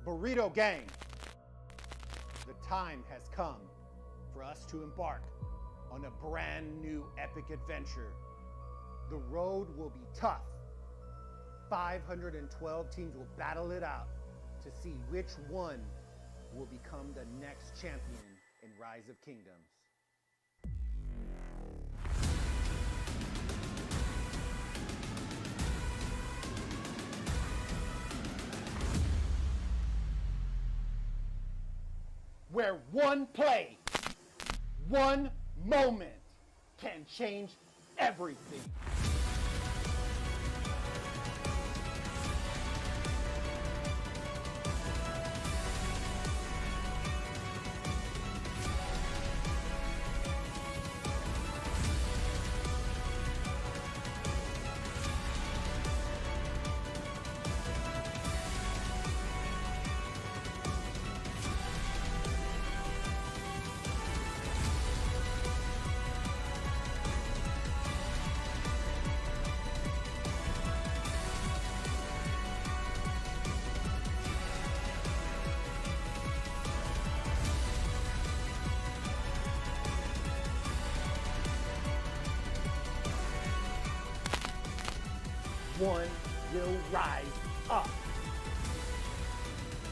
Burrito gang, the time has come for us to embark on a brand new epic adventure. The road will be tough. 512 teams will battle it out to see which one will become the next champion in Rise of Kingdoms. Where one play, one moment can change everything. One will rise up.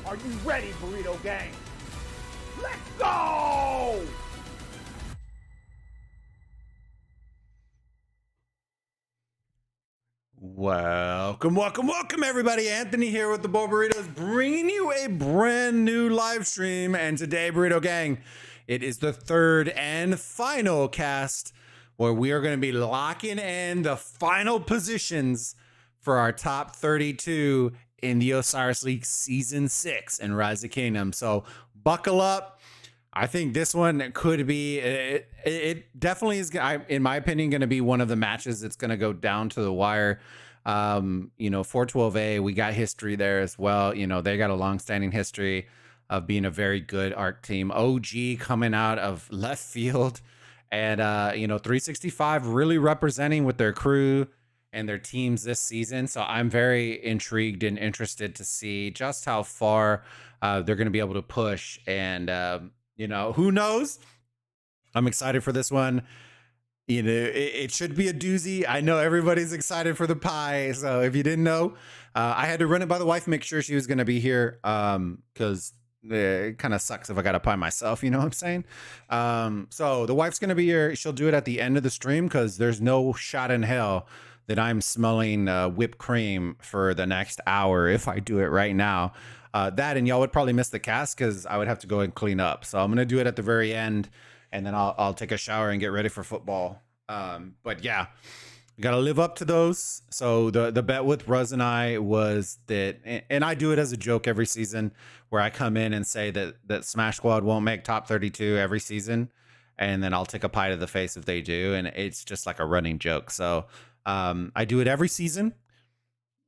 Are you ready, Burrito gang? Let's go! Welcome everybody. Anthony here with the Bulbaritos, bringing you a brand new live stream. And today, Burrito gang, it is the third and final cast where we are going to be locking in the final positions for our top 32 in the Osiris League Season 6 in Rise of Kingdom. So buckle up. I think this one could be, it definitely is, in my opinion, going to be one of the matches that's going to go down to the wire. 412A, we got history there as well. They got a long-standing history of being a very good ARC team. OG coming out of left field, and 365 really representing with their crew and their teams this season. So I'm very intrigued and interested to see just how far they're going to be able to push. And who knows? I'm excited for this one. It should be a doozy. I know everybody's excited for the pie. So if you didn't know, I had to run it by the wife, make sure she was going to be here, because it kind of sucks if I got a pie myself. You know what I'm saying? So the wife's going to be here. She'll do it at the end of the stream, because there's no shot in hell that I'm smelling whipped cream for the next hour if I do it right now. That, and y'all would probably miss the cast because I would have to go and clean up. So I'm going to do it at the very end, and then I'll take a shower and get ready for football. But yeah, we got to live up to those. So the bet with Ruz and I was that, and I do it as a joke every season, where I come in and say that Smash Squad won't make top 32 every season, and then I'll take a pie to the face if they do. And it's just like a running joke. So I do it every season.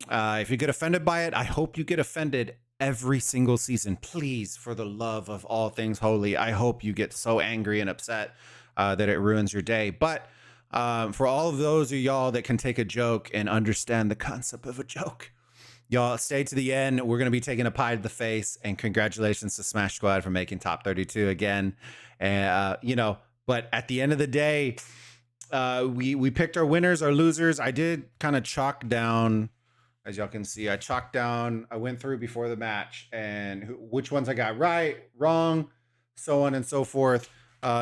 If you get offended by it, I hope you get offended every single season. Please, for the love of all things holy, I hope you get so angry and upset that it ruins your day. But for all of those of y'all that can take a joke and understand the concept of a joke, y'all stay to the end. We're going to be taking a pie to the face, and congratulations to Smash Squad for making top 32 again. And but at the end of the day, we picked our winners, our losers. I did kind of chalk down, as y'all can see, I went through before the match and which ones I got right, wrong, so on and so forth.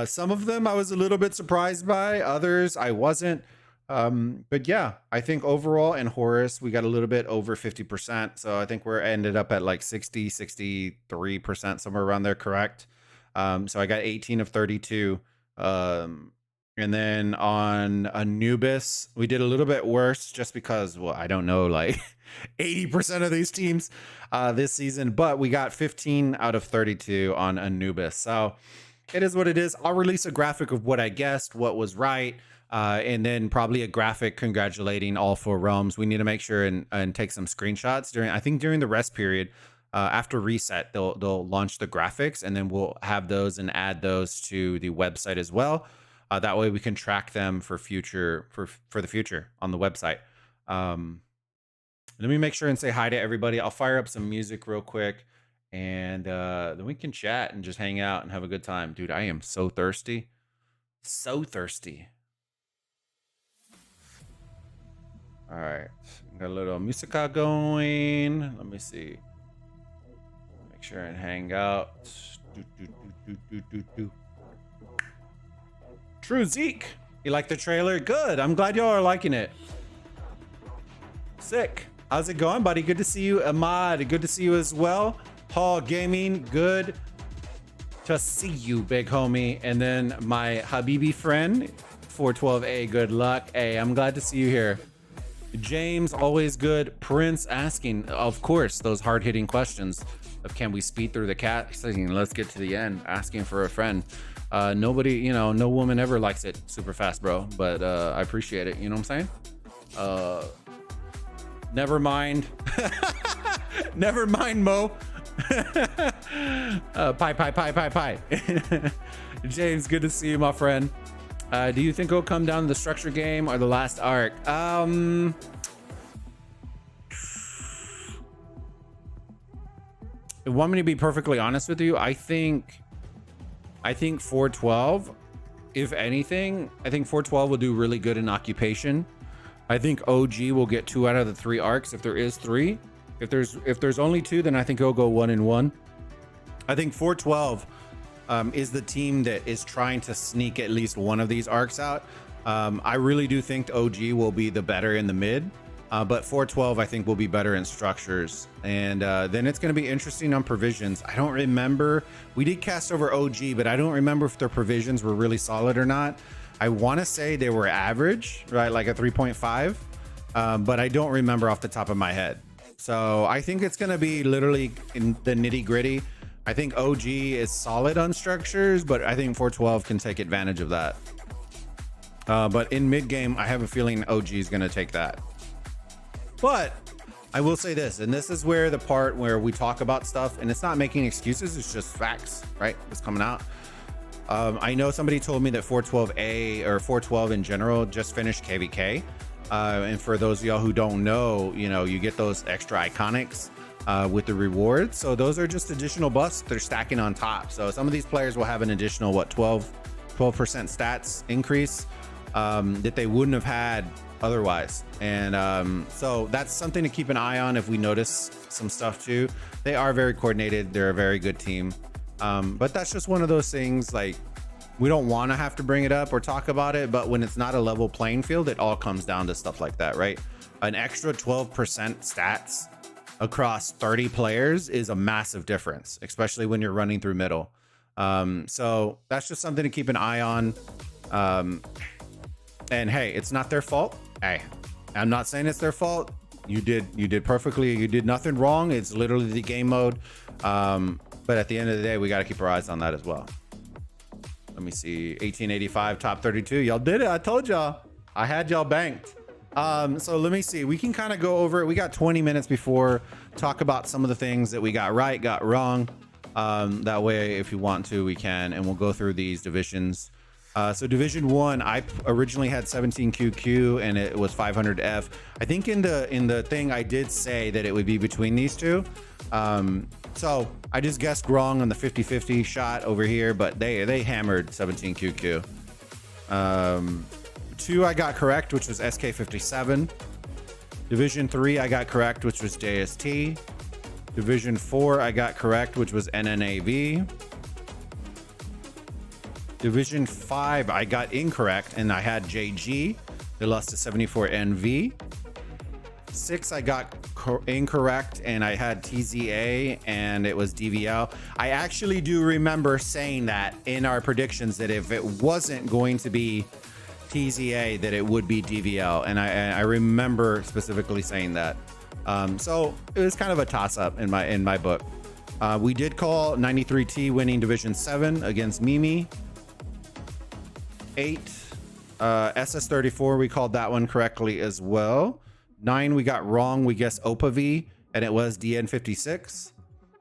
Some of them I was a little bit surprised by, others I wasn't. But yeah, I think overall in Horus, we got a little bit over 50%. So I think we're ended up at like 63%, somewhere around there, correct? So I got 18 of 32. And then on Anubis, we did a little bit worse just because, well, I don't know, like 80% of these teams this season, but we got 15 out of 32 on Anubis. So it is what it is. I'll release a graphic of what I guessed, what was right, and then probably a graphic congratulating all 4 realms. We need to make sure and take some screenshots during the rest period. After reset, they'll launch the graphics, and then we'll have those and add those to the website as well. That way we can track them for the future on the website. Let me make sure and say hi to everybody. I'll fire up some music real quick, and then we can chat and just hang out and have a good time. Dude, I am so thirsty. So thirsty. All right. Got a little musica going. Let me see. Make sure and hang out. True Zeke. You like the trailer? Good. I'm glad y'all are liking it. Sick. How's it going, buddy? Good to see you. Ahmad, good to see you as well. Paul Gaming, good to see you, big homie. And then my Habibi friend, 412A, good luck. Hey, I'm glad to see you here. James, always good. Prince asking, of course, those hard-hitting questions of can we speed through the cat? Let's get to the end. Asking for a friend. Nobody, no woman ever likes it super fast, bro. But I appreciate it. You know what I'm saying? Never mind. Never mind, Mo. Pie. James, good to see you, my friend. Do you think it'll come down to the structure game or the last arc? Want me to be perfectly honest with you? I think 412, if anything, I think 412 will do really good in occupation. I think OG will get 2 out of the 3 arcs if there is 3. If there's only 2, then I think he'll go 1-1. I think 412 is the team that is trying to sneak at least one of these arcs out. I really do think OG will be the better in the mid, but 412 I think will be better in structures. And then it's going to be interesting on provisions. I don't remember. We did cast over OG, but I don't remember if their provisions were really solid or not. I want to say they were average, right? Like a 3.5, but I don't remember off the top of my head. So I think it's going to be literally in the nitty gritty. I think OG is solid on structures, but I think 412 can take advantage of that. But in mid game, I have a feeling OG is going to take that. But I will say this, and this is where the part where we talk about stuff, and it's not making excuses, it's just facts, right? It's coming out. I know somebody told me that 412A or 412 in general just finished KVK. And for those of y'all who don't know, you know, you get those extra iconics with the rewards. So those are just additional buffs they're stacking on top. So some of these players will have an additional, what, 12% stats increase that they wouldn't have had otherwise. And so that's something to keep an eye on if we notice some stuff too. They are very coordinated. They're a very good team. But that's just one of those things, like, we don't want to have to bring it up or talk about it, but when it's not a level playing field, it all comes down to stuff like that, right? An extra 12% stats across 30 players is a massive difference, especially when you're running through middle. So that's just something to keep an eye on. And hey, it's not their fault. Hey, I'm not saying it's their fault. You did perfectly. You did nothing wrong. It's literally the game mode. But at the end of the day, we got to keep our eyes on that as well. Let me see. 1885 top 32. Y'all did it. I told y'all. I had y'all banked. So let me see. We can kind of go over it. We got 20 minutes before, talk about some of the things that we got right, got wrong. That way, if you want to, we can, and we'll go through these divisions. So Division 1, I originally had 17 QQ and it was 500 F. I think in the thing I did say that it would be between these two. So I just guessed wrong on the 50-50 shot over here, but they hammered 17 QQ. 2 I got correct, which was SK57. Division 3 I got correct, which was JST. Division 4 I got correct, which was NNAV. Division 5 I got incorrect, and I had JG. They lost to 74 NV. 6 I got incorrect, and I had TZA, and it was DVL. I actually do remember saying that in our predictions, that if it wasn't going to be TZA, that it would be DVL, and I remember specifically saying that. So it was kind of a toss-up in my book. We did call 93T winning Division 7 against Mimi. 8 SS34, we called that one correctly as well. 9 we got wrong. We guessed OPA-V, and it was DN56.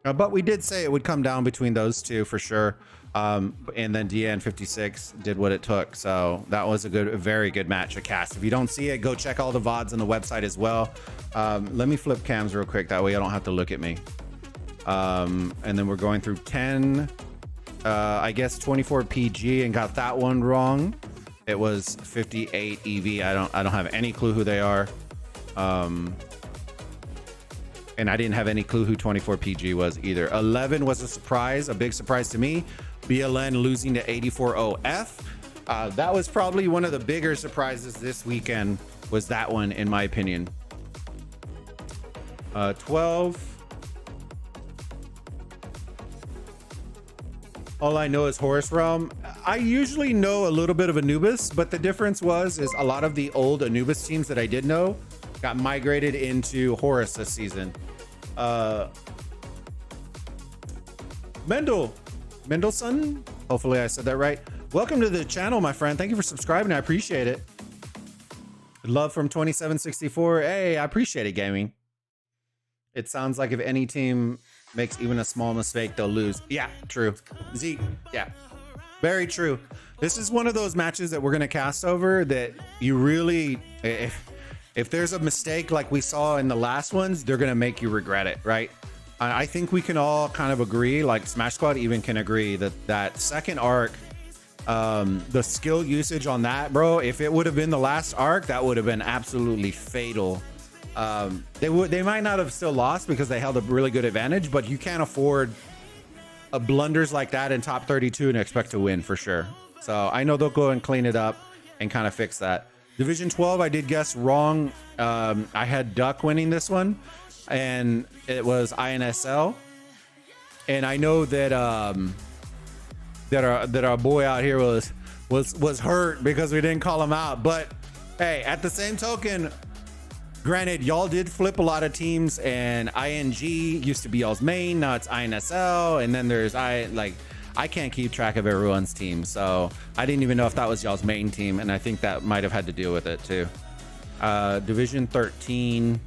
But we did say it would come down between those two for sure. And then DN56 did what it took. So that was a very good match of cast. If you don't see it, go check all the VODs on the website as well. Let me flip cams real quick. That way I don't have to look at me. And then we're going through 10, I guess 24 PG, and got that one wrong. It was 58 EV. I don't have any clue who they are. And I didn't have any clue who 24 PG was either. 11 was a surprise, a big surprise to me. BLN losing to 84OF. That was probably one of the bigger surprises this weekend, was that one, in my opinion. 12. All I know is Horus Realm. I usually know a little bit of Anubis, but the difference is a lot of the old Anubis teams that I did know got migrated into Horus this season. Mendelssohn, hopefully I said that right. Welcome to the channel, my friend. Thank you for subscribing. I appreciate it. Love from 2764. Hey, I appreciate it, gaming. It sounds like if any team makes even a small mistake, they'll lose. Yeah, true. Zeke, yeah, very true. This is one of those matches that we're going to cast over that you really, if there's a mistake like we saw in the last ones, they're going to make you regret it, right? I think we can all kind of agree, like Smash Squad even can agree, that second arc, the skill usage on that, bro, if it would have been the last arc, that would have been absolutely fatal. They might not have still lost because they held a really good advantage, but you can't afford blunders like that in top 32 and expect to win for sure. So I know they'll go and clean it up and kind of fix that. Division 12, I did guess wrong. I had Duck winning this one, and it was INSL. And I know that that our boy out here was hurt because we didn't call him out. But hey, at the same token, Granted, y'all did flip a lot of teams, and ING used to be y'all's main. Now it's INSL, and then there's I can't keep track of everyone's team, so I didn't even know if that was y'all's main team, and I think that might have had to deal with it too. Division 13.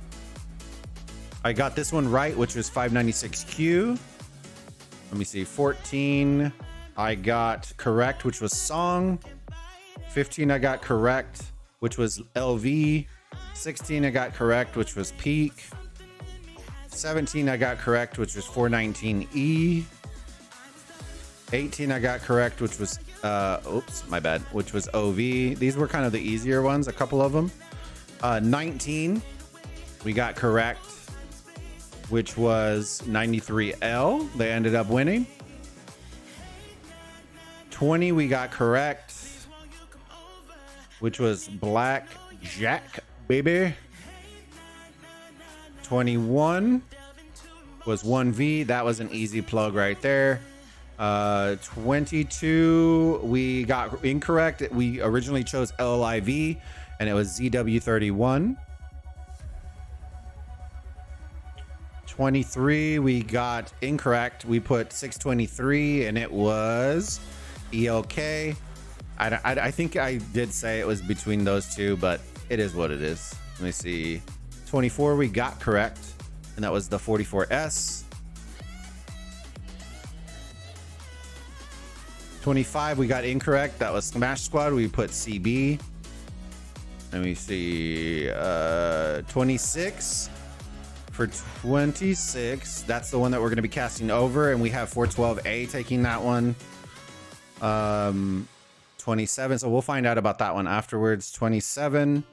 I got this one right, which was 596Q. Let me see. 14, I got correct, which was Song. 15, I got correct, which was LV. 16, I got correct, which was Peak. 17, I got correct, which was 419E. 18, I got correct, which was, oops, my bad, which was OV. These were kind of the easier ones, a couple of them. 19, we got correct, which was 93L. They ended up winning. 20, we got correct, which was Black Jack, baby. 21 was 1V. That was an easy plug right there. 22, we got incorrect. We originally chose LIV, and it was ZW31. 23, we got incorrect. We put 623, and it was ELK. I think I did say it was between those two, but it is what it is. Let me see. 24, we got correct, and that was the 44S. 25, we got incorrect. That was Smash Squad. We put CB. Let me see. 26. For 26, that's the one that we're going to be casting over, and we have 412A taking that one. 27, so we'll find out about that one afterwards. 27,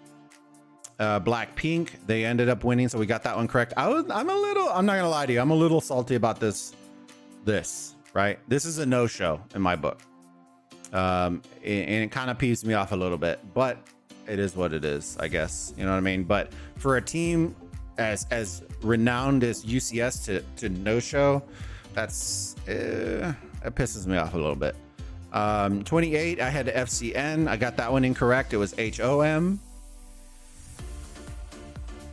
Blackpink, they ended up winning, so we got that one correct. I'm not gonna lie to you, I'm a little salty about this, right? This is a no-show in my book. And it kind of peeves me off a little bit, but it is what it is, I guess. You know what I mean? But for a team as renowned as UCS to no-show, that's it pisses me off a little bit. 28, I had FCN. I got that one incorrect. It was HOM.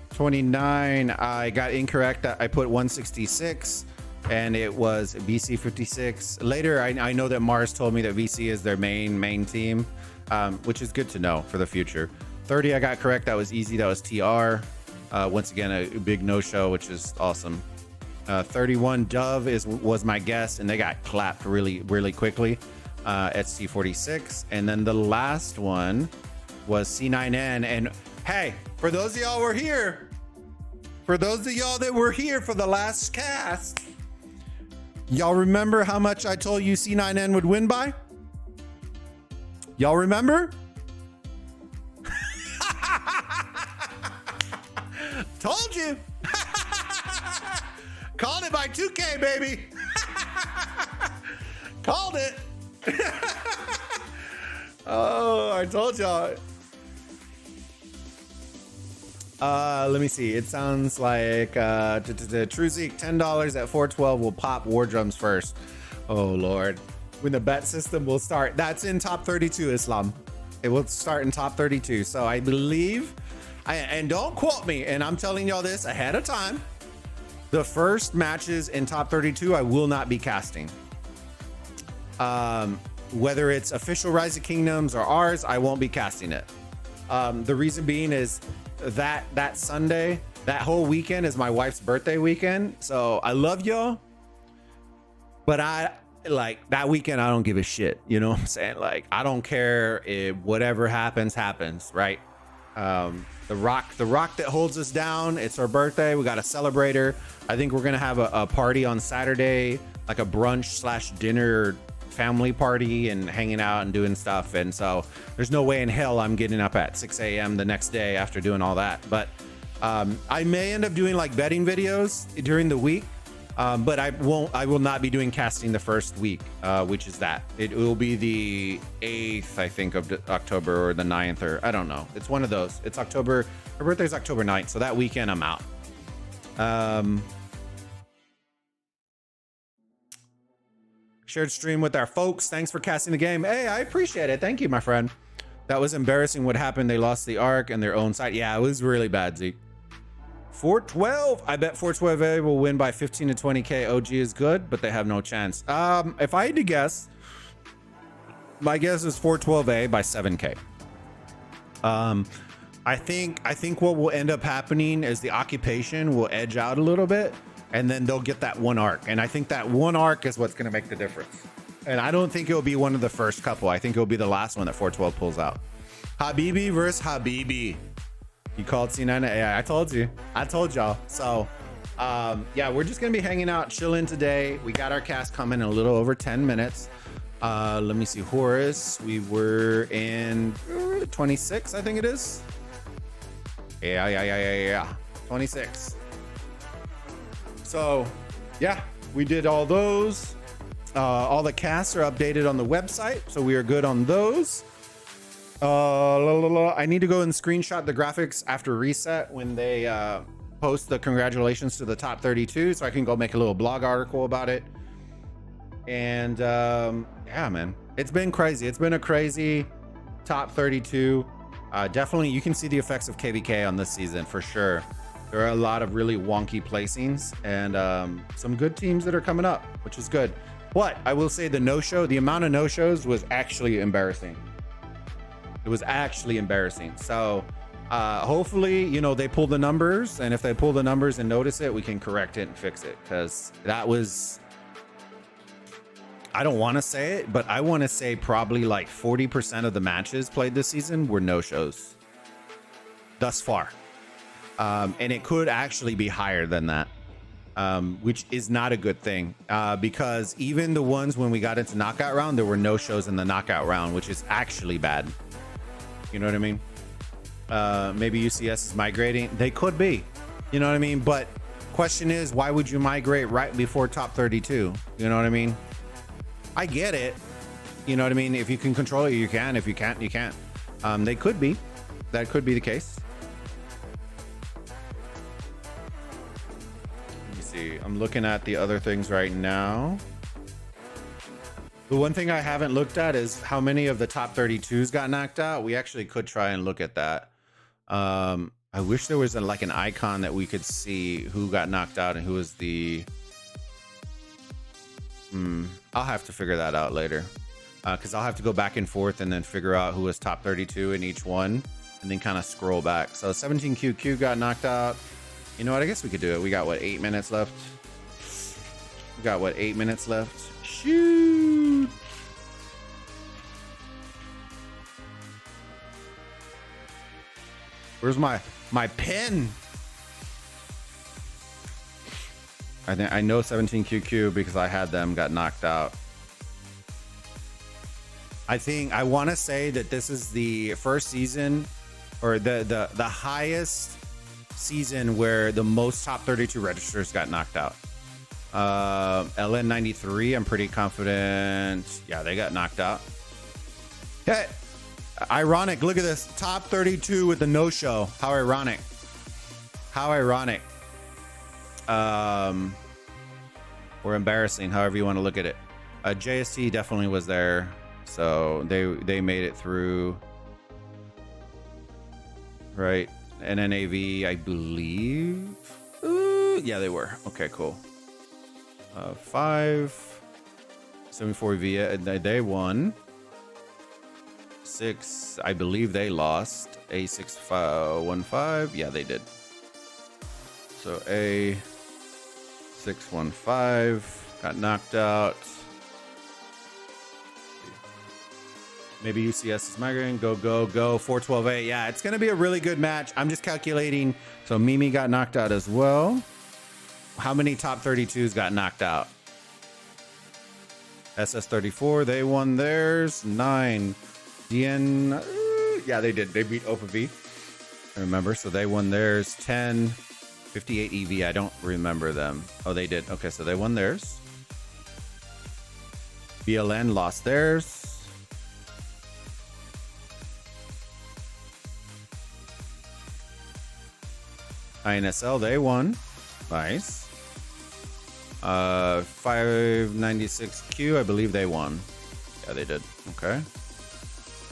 29, I got incorrect. I put 166, and it was VC 56. Later, I know that Mars told me that VC is their main team, which is good to know for the future. 30, I got correct. That was easy. That was TR. Once again, a big no-show, which is awesome. 31, Dove was my guess, and they got clapped really quickly at C46. And then the last one was C9N. And hey, for those of y'all who were here, for those of y'all that were here for the last cast, y'all remember how much I told you C9N would win by? Y'all remember? Told you. Called it by 2K, baby. Called it. Oh, I told y'all. Let me see. It sounds like TrueZeek, $10 at 412 will pop War Drums first. Oh Lord. When the bet system will start. That's in top 32, Islam. It will start in top 32. So I believe, and don't quote me, and I'm telling y'all this ahead of time, the first matches in top 32 I will not be casting. Whether it's official Rise of Kingdoms or ours, I won't be casting it. The reason being is that Sunday, that whole weekend is my wife's birthday weekend. So I love y'all, but I like that weekend. I don't give a shit. You know what I'm saying? Like, I don't care if whatever happens, right? The rock that holds us down. It's her birthday. We got to celebrate her. I think we're going to have a party on Saturday, like a brunch / dinner family party, and hanging out and doing stuff. And so there's no way in hell I'm getting up at 6 a.m. the next day after doing all that. But I may end up doing like betting videos during the week, but I will not be doing casting the first week, which is that. It will be the 8th, I think, of October, or the 9th, or I don't know. It's one of those. It's October. Her birthday's October 9th, so that weekend I'm out. Shared stream with our folks. Thanks for casting the game. Hey, I appreciate it. Thank you, my friend. That was embarrassing what happened. They lost the arc and their own side. Yeah, it was really bad, Zeke. 412. I bet 412A will win by 15 to 20K. OG is good, but they have no chance. If I had to guess, my guess is 412A by 7K. I think what will end up happening is the occupation will edge out a little bit, and then they'll get that one arc. And I think that one arc is what's going to make the difference. And I don't think it'll be one of the first couple. I think it'll be the last one that 412 pulls out. Habibi versus Habibi. You called C9 AI. I told you. I told y'all. So, yeah, we're just going to be hanging out, chilling today. We got our cast coming in a little over 10 minutes. Let me see. Horus. We were in 26, I think it is. Yeah. 26. So, yeah, we did all those. All the casts are updated on the website, so we are good on those. I need to go and screenshot the graphics after reset when they post the congratulations to the top 32, so I can go make a little blog article about it. And yeah, man, it's been crazy. It's been a crazy top 32. Definitely, you can see the effects of KVK on this season for sure. There are a lot of really wonky placings and some good teams that are coming up, which is good. But I will say the amount of no-shows was actually embarrassing. It was actually embarrassing. So hopefully, you know, they pull the numbers, and if they pull the numbers and notice it, we can correct it and fix it, because that was, I don't want to say it, but I want to say probably like 40% of the matches played this season were no-shows thus far. And it could actually be higher than that. Which is not a good thing, because even the ones when we got into knockout round, there were no shows in the knockout round, which is actually bad. You know what I mean? Maybe UCS is migrating. They could be, you know what I mean? But question is, why would you migrate right before top 32? You know what I mean? I get it. You know what I mean? If you can control it, you can. If you can't, you can't. They could be. That could be the case. I'm looking at the other things right now. The one thing I haven't looked at is how many of the top 32s got knocked out. We actually could try and look at that. I wish there was like an icon that we could see who got knocked out and who was the... I'll have to figure that out later, because I'll have to go back and forth and then figure out who was top 32 in each one and then kind of scroll back. So 17QQ got knocked out. You know what? I guess we could do it. We got, what, 8 minutes left? We got, what, 8 minutes left? Shoot! Where's my pen? I know 17QQ because I had them, got knocked out. I want to say that this is the first season, or the highest season where the most top 32 registers got knocked out. LN93, I'm pretty confident. Yeah, they got knocked out. Hey, ironic. Look at this. Top 32 with the no-show. How ironic. How ironic. Or embarrassing, however you want to look at it. JST definitely was there. So they made it through. Right. NNAV, I believe. Yeah, they were. Okay, cool. 5 74V, they won. 6, I believe they lost. A615, yeah, they did. So A615 got knocked out. Maybe UCS is migrating. Go 412A. Yeah, it's gonna be a really good match. I'm just calculating. So Mimi got knocked out as well. How many top 32s got knocked out? SS34, they won theirs. 9. DN, yeah, they did. They beat OPV. I remember. So they won theirs. 10. 58 EV. I don't remember them. Oh, they did. Okay, so they won theirs. BLN lost theirs. INSL, they won. Nice. 596Q, I believe they won. Yeah, they did. Okay.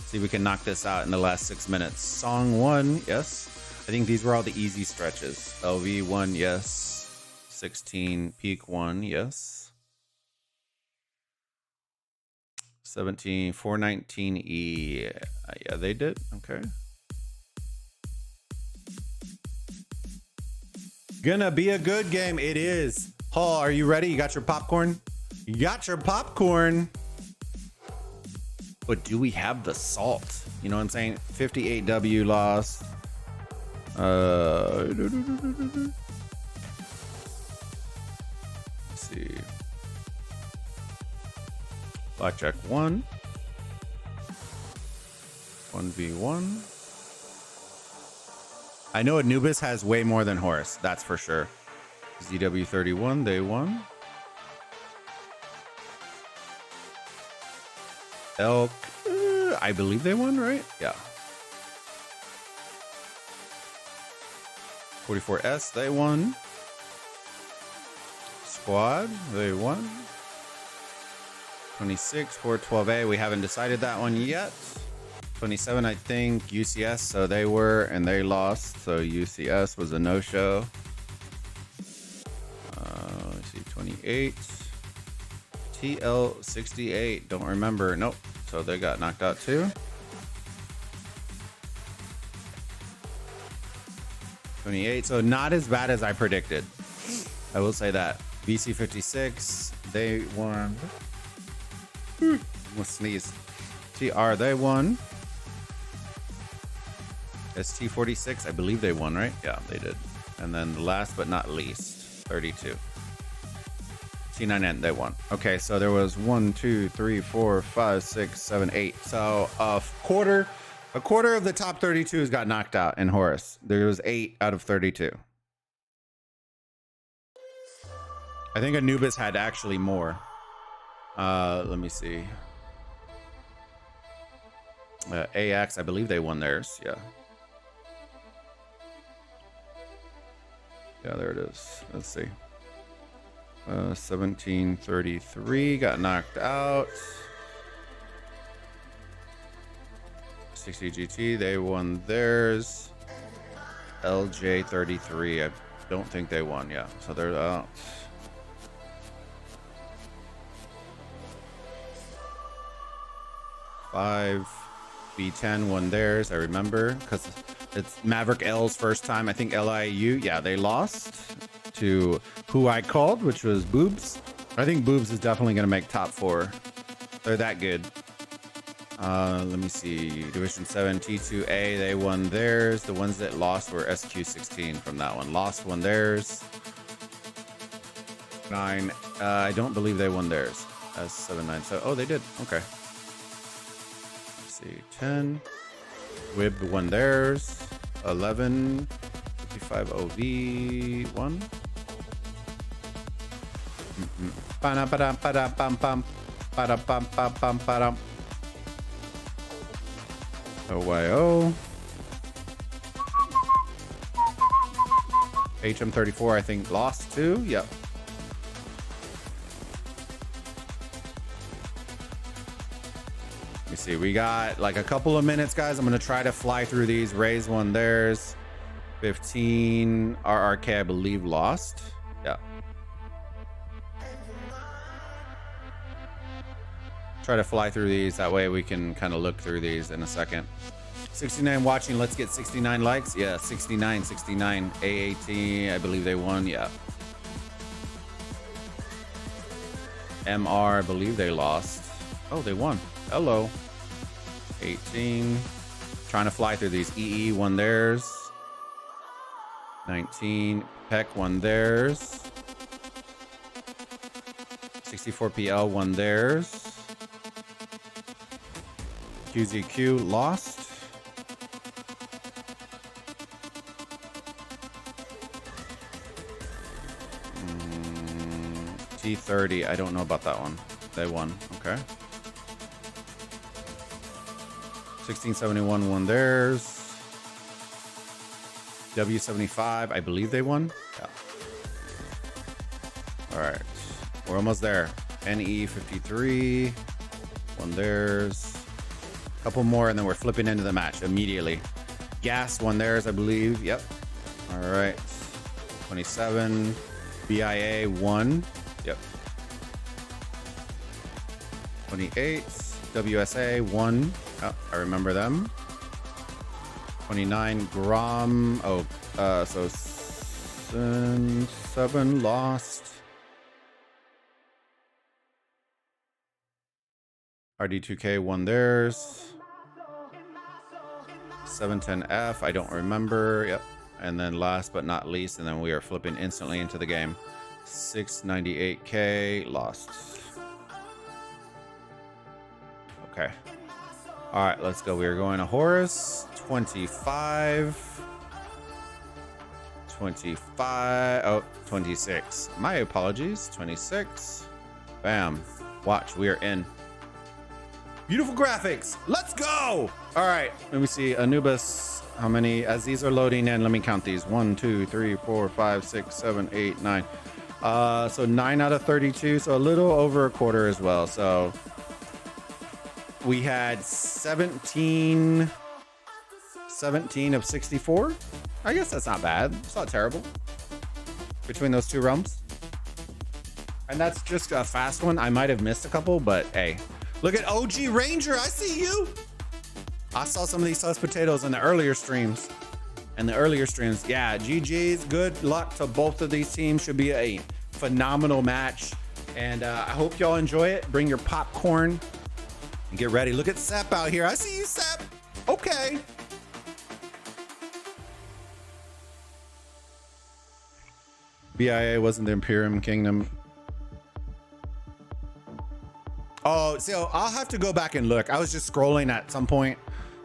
See if we can knock this out in the last 6 minutes. Song 1, yes. I think these were all the easy stretches. LV 1, yes. 16, peak 1, yes. 17, 419E. Yeah, they did. Okay. Gonna be a good game. It is. Hall, are you ready? You got your popcorn? You got your popcorn. But do we have the salt? You know what I'm saying? 58W lost. Let's see. Blackjack 1. 1v1. I know Anubis has way more than Horus. That's for sure. ZW31, they won. Elk, I believe they won, right? Yeah. 44S, they won. Squad, they won. 26, 412A, we haven't decided that one yet. 27, I think, UCS, so they were, and they lost, so UCS was a no-show. Let's see, 28. TL68, don't remember, nope, so they got knocked out too. 28, so not as bad as I predicted. I will say that. BC56, they won. Almost sneezed. TR, they won. ST46, I believe they won, right? Yeah, they did. And then last but not least, 32. T9N, they won. Okay, so there was 1, 2, 3, 4, 5, 6, 7, 8. So a quarter of the top 32s got knocked out in Horus. There was 8 out of 32. I think Anubis had actually more. Let me see. AX, I believe they won theirs. Yeah. Yeah, there it is. Let's see. 1733 got knocked out. 60 GT, they won theirs. LJ33, I don't think they won. Yeah, so they're out. B10 won theirs, I remember, because it's Maverick L's first time. I think LIU, yeah, they lost to who I called, which was Boobs. I think Boobs is definitely going to make top 4. They're that good. Let me see. Division 7 T2A, they won theirs. The ones that lost were SQ16 from that one. Lost won theirs. 9, I don't believe they won theirs. S797. Oh, they did. Okay. 10. Wib won theirs. 11. 55 OV 1. OYO. HM34, I think, lost too. Yep. See, we got like a couple of minutes, guys. I'm gonna try to fly through these. Raise won theirs. 15 RRK, I believe, lost. Yeah. Try to fly through these. That way we can kind of look through these in a second. 69 watching. Let's get 69 likes. Yeah, 69. AAT, I believe they won. Yeah. MR, I believe they lost. Oh, they won. Hello. 18. Trying to fly through these. EE won theirs. 19. Peck won theirs. 64PL won theirs. QZQ lost. T30, I don't know about that one. They won. Okay. 1671 won theirs. W75, I believe they won. Yeah. All right, we're almost there. NE53 won theirs. A couple more, and then we're flipping into the match immediately. gas one theirs, I believe. Yep. All right. 27. BIA 1. Yep. 28. WSA 1. Oh, I remember them. 29 Grom. Oh, so 7 lost. RD2K won theirs. 710F, I don't remember. Yep. And then last but not least, and then we are flipping instantly into the game. 698K lost. Okay. All right, let's go. We are going to Horus. 25. 25. Oh, 26. My apologies. 26. Bam. Watch, we are in. Beautiful graphics. Let's go. All right, let me see. Anubis, how many? As these are loading in, let me count these. 1, 2, 3, 4, 5, 6, 7, 8, 9. So 9 out of 32. So a little over a quarter as well. So we had 17 of 64. I guess that's not bad. It's not terrible between those two realms. And that's just a fast one. I might have missed a couple, but hey. Look at OG Ranger, I see you. I saw some of these sus potatoes in the earlier streams. Yeah, GG's, good luck to both of these teams. Should be a phenomenal match. And I hope y'all enjoy it. Bring your popcorn and get ready. Look at Sep out here. I see you, Sep. Okay. BIA wasn't the Imperium Kingdom. Oh, so I'll have to go back and look. I was just scrolling at some point,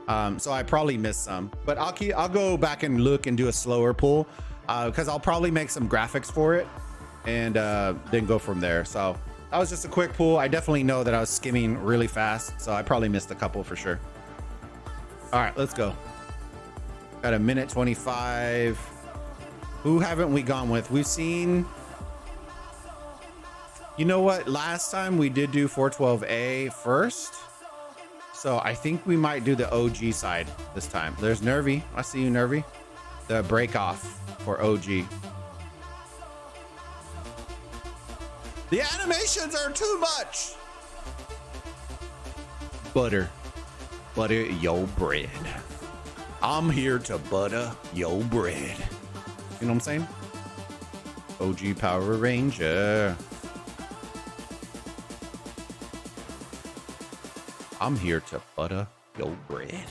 so I probably missed some. But I'll go back and look and do a slower pull, because I'll probably make some graphics for it, and then go from there. So that was just a quick pull. I definitely know that I was skimming really fast, so I probably missed a couple for sure. All right, let's go. Got a minute 25. Who haven't we gone with? We've seen. You know what? Last time we did do 412A first. So I think we might do the OG side this time. There's Nervy. I see you, Nervy. The break off for OG. The animations are too much. Butter your bread. I'm here to butter your bread. You know what I'm saying? OG Power Ranger. I'm here to butter your bread.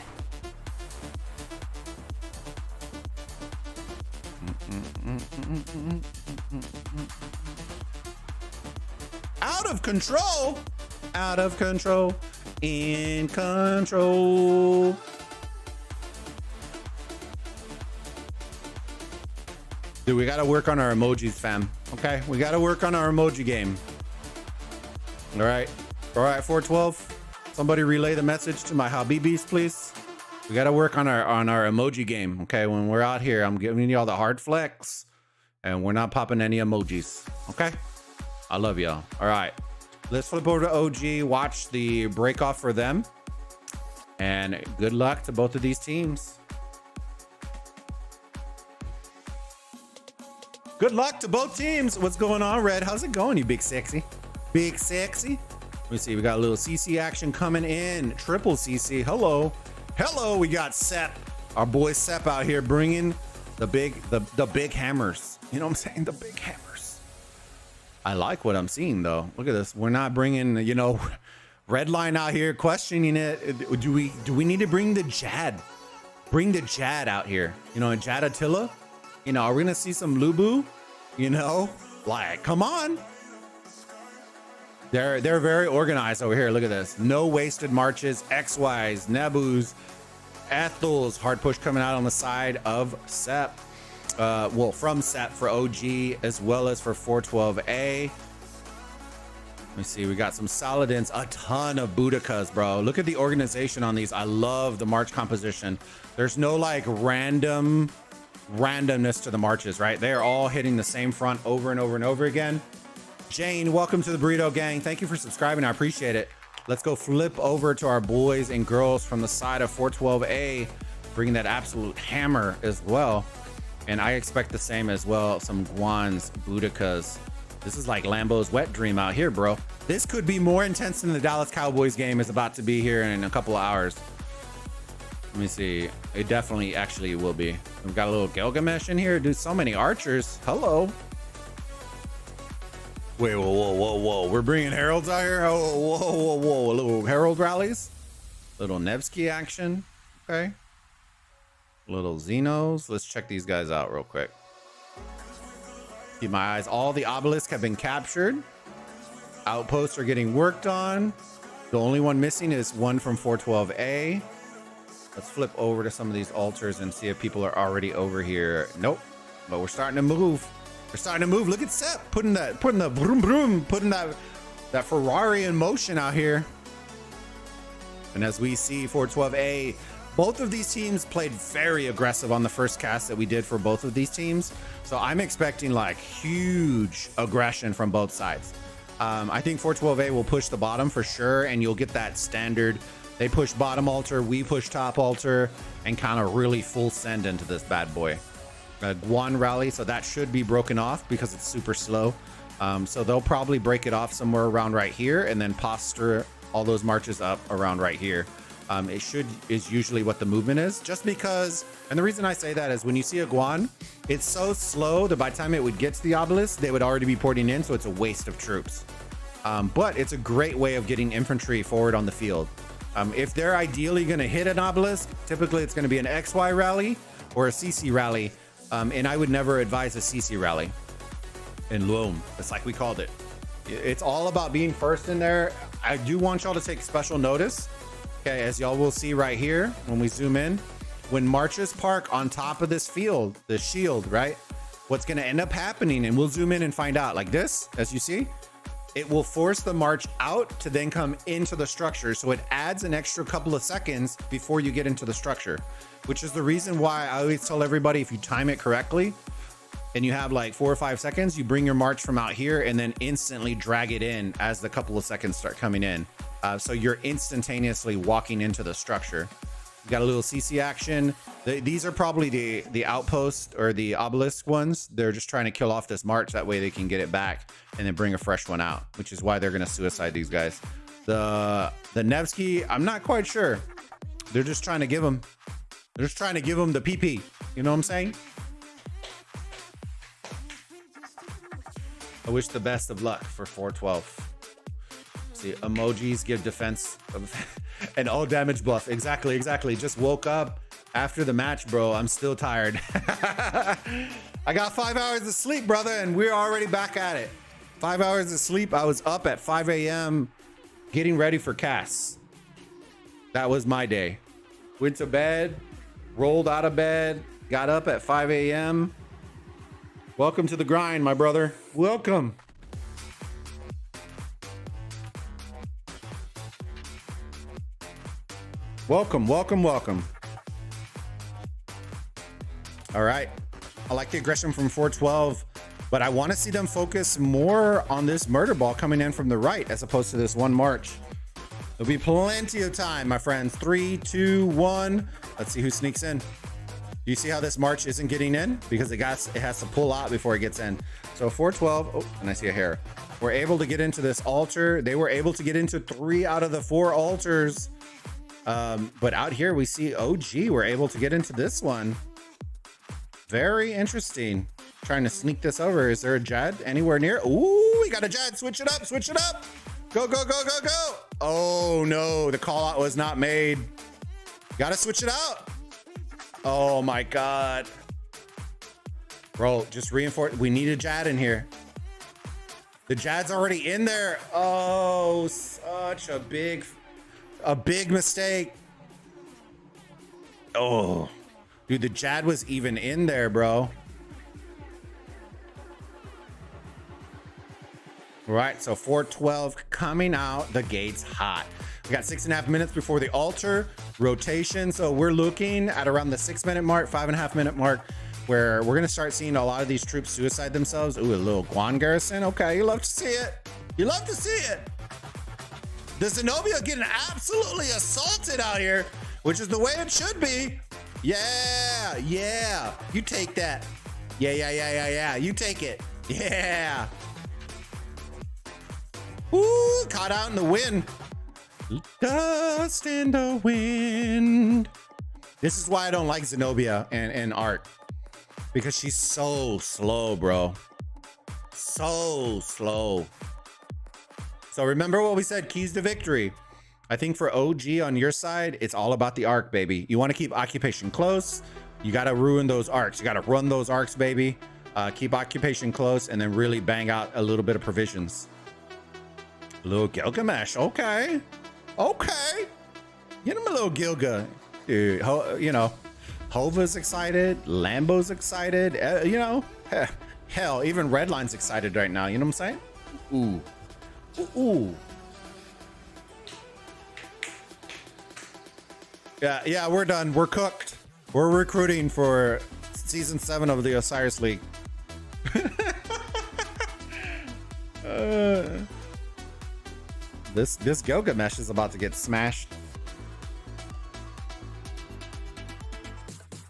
Out of control. Out of control. In control. Dude, we gotta work on our emojis, fam. Okay, we gotta work on our emoji game. All right, 412. Somebody relay the message to my Habibis, please. We got to work on our emoji game. Okay, when we're out here, I'm giving y'all the hard flex, and we're not popping any emojis. Okay, I love y'all. All right, let's flip over to OG. Watch the break off for them, and good luck to both of these teams. Good luck to both teams. What's going on, Red? How's it going, you big sexy? Big sexy. Let me see. We got a little CC action coming in. Triple CC. Hello. Hello. We got Sep. Our boy Sep out here bringing the big hammers. You know what I'm saying? The big hammers. I like what I'm seeing, though. Look at this. We're not bringing, you know, Redline out here questioning it. Do we need to bring the Jad? Bring the Jad out here. You know, Jad Attila. You know, are we going to see some Lubu? You know, like, come on. They're very organized over here. Look at this. No wasted marches, XYs, Nebus, Ethels. Hard push coming out on the side of Sep. Well, from Sep for OG as well as for 412A. Let me see. We got some Saladins, a ton of Boudikas, bro. Look at the organization on these. I love the march composition. There's no like randomness to the marches, right? They are all hitting the same front over and over and over again. Jane, welcome to the Burrito Gang. Thank you for subscribing. I appreciate it. Let's go flip over to our boys and girls from the side of 412A bringing that absolute hammer as well. And I expect the same as well. Some Guans, Boudikas. This is like Lambo's wet dream out here, bro. This could be more intense than the Dallas Cowboys game is about to be here in a couple of hours. Let me see. It definitely actually will be. We've got a little Gilgamesh in here. Dude, so many archers. Hello. Wait, whoa. We're bringing heralds out here? Oh, whoa. A little herald rallies. Little Nevsky action. Okay. Little Xenos. Let's check these guys out real quick. Keep my eyes. All the obelisks have been captured. Outposts are getting worked on. The only one missing is one from 412A. Let's flip over to some of these altars and see if people are already over here. Nope. But we're starting to move. We're starting to move. Look at Sep putting the vroom vroom, putting that Ferrari in motion out here. And as we see 412A, both of these teams played very aggressive on the first cast that we did for both of these teams. So I'm expecting like huge aggression from both sides. I think 412A will push the bottom for sure, and you'll get that standard. They push bottom altar, we push top altar, and kind of really full send into this bad boy. Guan rally, so that should be broken off because it's super slow. So they'll probably break it off somewhere around right here and then posture all those marches up around right here. Is usually what the movement is, just because, and the reason I say that is when you see a Guan, it's so slow that by the time it would get to the obelisk, they would already be porting in, so it's a waste of troops. But it's a great way of getting infantry forward on the field. If they're ideally going to hit an obelisk, typically it's going to be an XY rally or a CC rally. And I would never advise a CC rally in Loam. It's like we called it. It's all about being first in there. I do want y'all to take special notice. Okay, as y'all will see right here, when we zoom in, when marches park on top of this field, the shield, right? What's going to end up happening, and we'll zoom in and find out, like this, as you see, it will force the march out to then come into the structure. So it adds an extra couple of seconds before you get into the structure, which is the reason why I always tell everybody, if you time it correctly and you have like 4 or 5 seconds, you bring your march from out here and then instantly drag it in as the couple of seconds start coming in. So you're instantaneously walking into the structure. You got a little CC action. These are probably the outpost or the obelisk ones. They're just trying to kill off this march. That way they can get it back and then bring a fresh one out, which is why they're going to suicide these guys. The Nevsky, I'm not quite sure. They're just trying to give them. They're just trying to give them the PP. You know what I'm saying? I wish the best of luck for 412. See, emojis give defense and all damage buff. Exactly. Just woke up after the match, bro. I'm still tired. I got 5 hours of sleep, brother, and we're already back at it. 5 hours of sleep. I was up at 5 a.m. getting ready for casts. That was my day. Went to bed, rolled out of bed, got up at 5 a.m. Welcome to the grind, my brother. Welcome. Welcome. All right. I like the aggression from 412, but I want to see them focus more on this murder ball coming in from the right as opposed to this one march. There'll be plenty of time, my friends. 3, 2, 1. Let's see who sneaks in. Do you see how this march isn't getting in? Because it has to pull out before it gets in. So 412, oh, and I see a hair. We're able to get into this altar. They were able to get into 3 out of the 4 altars. But out here we see OG. We're able to get into this one. Very interesting. Trying to sneak this over. Is there a Jad anywhere near? Ooh, we got a Jad. Switch it up. Go. Oh no, the call out was not made. Gotta switch it out. Oh my God. Bro, just reinforce. We need a Jad in here. The Jad's already in there. Oh, such a big mistake. Oh, dude, the Jad was even in there, bro. All right, so 412 coming out the gates hot. We got 6.5 minutes before the altar rotation. So we're looking at around the 6-minute mark, 5.5 minute mark, where we're going to start seeing a lot of these troops suicide themselves. Ooh, a little Guan garrison. Okay, you love to see it. The Zenobia getting absolutely assaulted out here, which is the way it should be. Yeah, yeah. You take that. Yeah. You take it. Yeah. Ooh, caught out in the wind. Dust in the wind. This is why I don't like Zenobia and Art. Because she's so slow, bro. So slow. So remember what we said, keys to victory. I think for OG on your side, it's all about the arc, baby. You want to keep occupation close. You got to ruin those arcs. You got to run those arcs, baby. Keep occupation close and then really bang out a little bit of provisions. A little Gilgamesh. Okay. Okay. Get him a little Gilga. Dude, you know, Hova's excited. Lambo's excited. You know, hell, even Redline's excited right now. You know what I'm saying? Ooh. Ooh. Yeah, we're done. We're cooked. We're recruiting for season 7 of the Osiris League. This Gilgamesh is about to get smashed.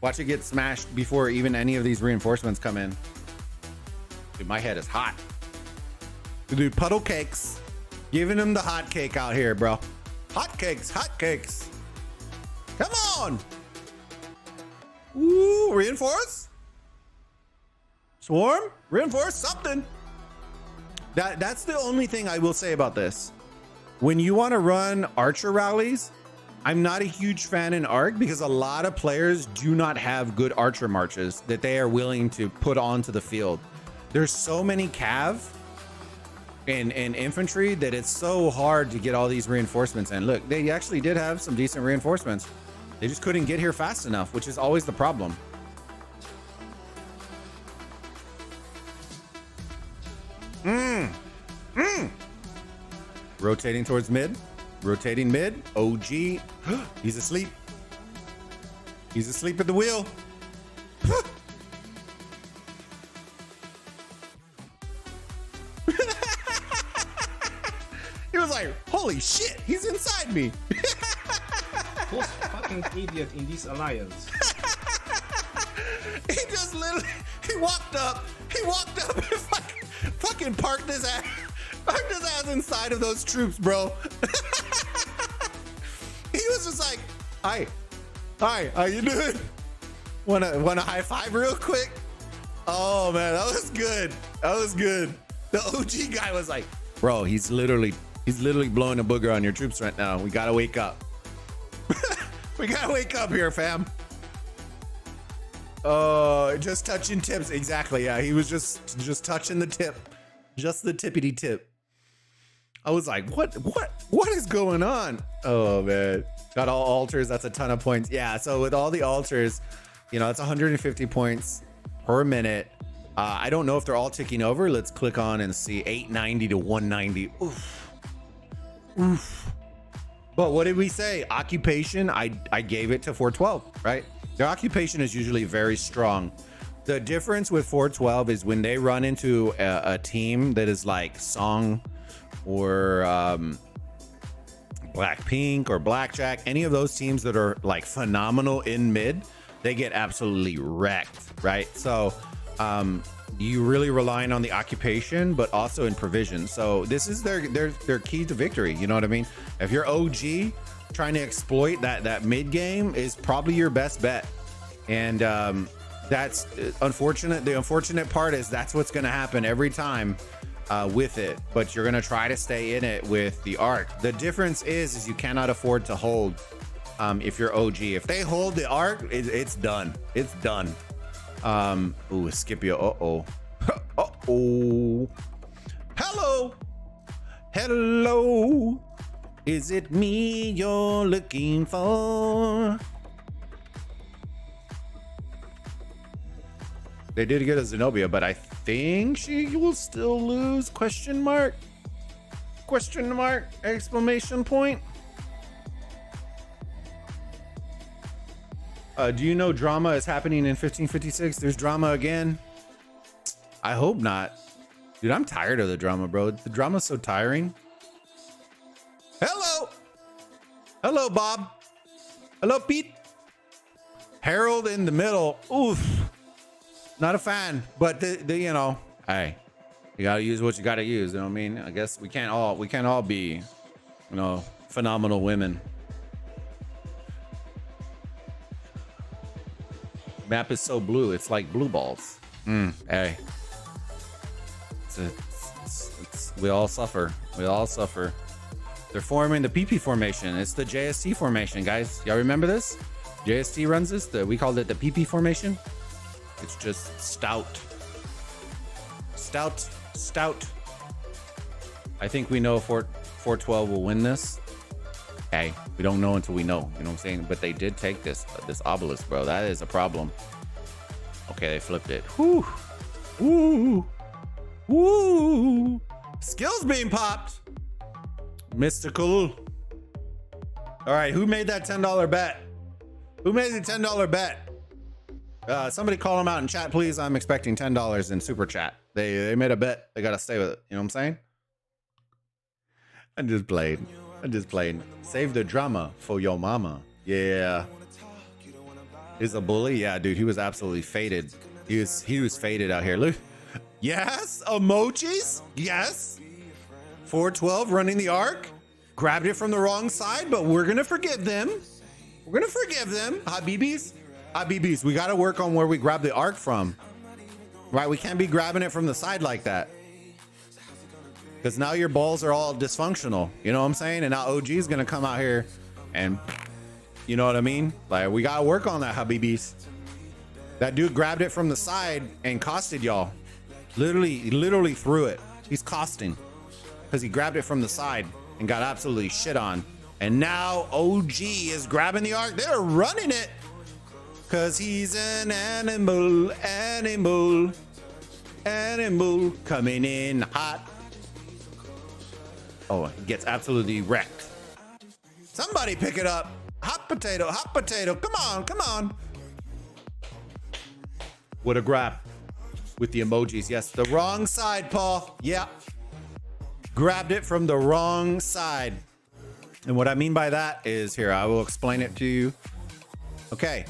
Watch it get smashed before even any of these reinforcements come in. Dude, my head is hot. Dude, puddle cakes. Giving him the hot cake out here, bro. Hot cakes, hot cakes. Come on. Ooh, reinforce. Swarm, reinforce something. That's the only thing I will say about this. When you want to run archer rallies, I'm not a huge fan in ARC because a lot of players do not have good archer marches that they are willing to put onto the field. There's so many cav and infantry that it's so hard to get all these reinforcements in. Look, they actually did have some decent reinforcements. They just couldn't get here fast enough, which is always the problem. Rotating towards mid. Rotating mid. OG. He's asleep. He's asleep at the wheel. He was like, holy shit, he's inside me. Who's fucking idiot in this alliance? He just literally, he walked up and fucking parked his ass inside of those troops, bro. He was just like, hi, how you doing? Want a high five real quick? Oh man, that was good. The OG guy was like, bro, he's literally blowing a booger on your troops right now. We gotta wake up. We gotta wake up here, fam. Oh, just touching tips. Exactly. Yeah, he was just touching the tip, just the tippity tip. I was like, what is going on? Oh man, got all altars. That's a ton of points. Yeah. So with all the altars, you know, it's 150 points per minute. I don't know if they're all ticking over. Let's click on and see. 890 to 190. Oof. But what did we say? Occupation, I gave it to 412, right? Their occupation is usually very strong. The difference with 412 is when they run into a team that is like Song or Blackpink or Blackjack, any of those teams that are like phenomenal in mid, they get absolutely wrecked, right? So you really relying on the occupation, but also in provision. So this is their key to victory. You know what I mean? If you're OG, trying to exploit that mid game is probably your best bet. And that's unfortunate. The unfortunate part is that's what's going to happen every time with it. But you're going to try to stay in it with the arc. The difference is you cannot afford to hold if you're OG. If they hold the arc, it's done. It's done. Ooh, Scipio. Uh-oh. Uh-oh. Hello. Is it me you're looking for? They did get a Zenobia, but I think she will still lose. Question mark? Exclamation point. Do you know drama is happening in 1556? There's drama again. I hope not. Dude, I'm tired of the drama, bro. The drama's so tiring. Hello, Bob. Hello, Pete. Herald in the middle. Oof. Not a fan, but the you know, hey, you gotta use what you gotta use. You know what I mean? I guess we can't all be, you know, phenomenal women. Map is so blue, it's like blue balls. Hey, we all suffer. We all suffer. They're forming the PP formation. It's the JST formation, guys. Y'all remember this? JST runs this. We called it the PP formation. It's just stout. Stout. I think we know 412 will win this. Hey, we don't know until we know. You know what I'm saying? But they did take this obelisk, bro. That is a problem. Okay, they flipped it. Whoo. Woo. Woo. Skills being popped. Mystical. All right, who made that $10 bet? Who made the $10 bet? Somebody call them out in chat, please. I'm expecting $10 in super chat. They made a bet. They gotta stay with it. You know what I'm saying? I just played. Save the drama for your mama. Yeah. He's a bully. Yeah, dude. He was absolutely faded. He was faded out here. Look. Yes. Emojis. Yes. 412 running the arc. Grabbed it from the wrong side, but we're gonna forgive them. We're gonna forgive them. Habibis, we gotta work on where we grab the arc from. Right, we can't be grabbing it from the side like that. Because now your balls are all dysfunctional. You know what I'm saying? And now OG is gonna come out here and, you know what I mean? Like, we gotta work on that, Habibis. That dude grabbed it from the side and costed y'all. Literally threw it. He's costing. Because he grabbed it from the side and got absolutely shit on. And now OG is grabbing the arc. They're running it. Because he's an animal coming in hot. Oh, he gets absolutely wrecked. Somebody pick it up. Hot potato. Come on. What a grab with the emojis. Yes, the wrong side, Paul. Yeah. Grabbed it from the wrong side. And what I mean by that is, here, I will explain it to you. Okay.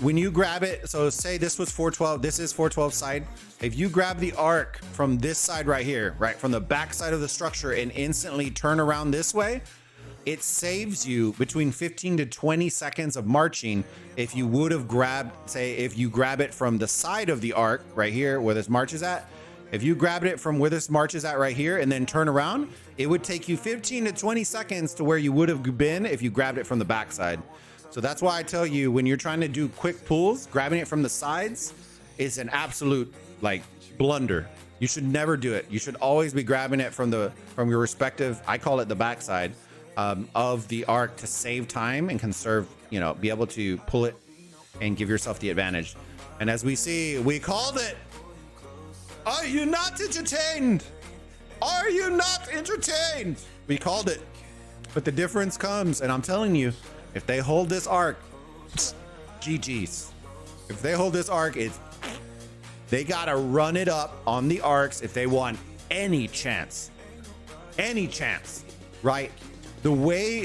When you grab it, so say this was 412, this is 412 side. If you grab the arc from this side right here, right, from the back side of the structure and instantly turn around this way, it saves you between 15 to 20 seconds of marching if you would have grabbed, say, if you grab it from the side of the arc right here where this march is at. If you grabbed it from where this march is at right here and then turn around, it would take you 15 to 20 seconds to where you would have been if you grabbed it from the backside. So that's why I tell you, when you're trying to do quick pulls, grabbing it from the sides is an absolute like blunder. You should never do it. You should always be grabbing it from your respective, I call it the backside of the arc, to save time and conserve, you know, be able to pull it and give yourself the advantage. And as we see, we called it. Are you not entertained? Are you not entertained? We called it. But the difference comes, and I'm telling you, if they hold this arc, GG's. If they hold this arc, they gotta run it up on the arcs if they want any chance, right? The way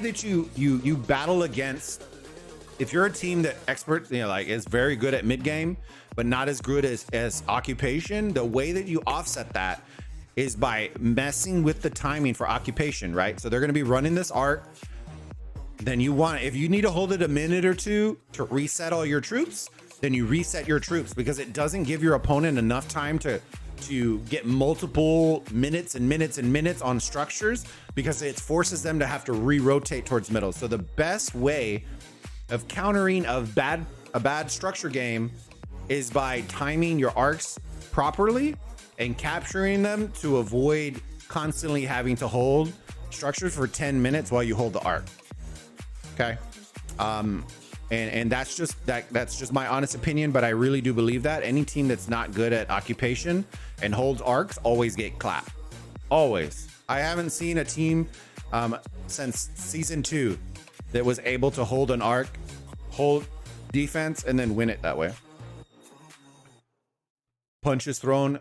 that you battle against, if you're a team that is very good at mid game, but not as good as occupation, the way that you offset that is by messing with the timing for occupation, right? So they're gonna be running this arc. Then if you need to hold it a minute or two to reset all your troops, then you reset your troops, because it doesn't give your opponent enough time to get multiple minutes and minutes and minutes on structures, because it forces them to have to re-rotate towards middle. So the best way of countering a bad structure game is by timing your arcs properly and capturing them to avoid constantly having to hold structures for 10 minutes while you hold the arc. Okay. And that's just my honest opinion, but I really do believe that any team that's not good at occupation and holds arcs always get clapped. Always. I haven't seen a team since season 2 that was able to hold an arc, hold defense, and then win it that way. Punches thrown.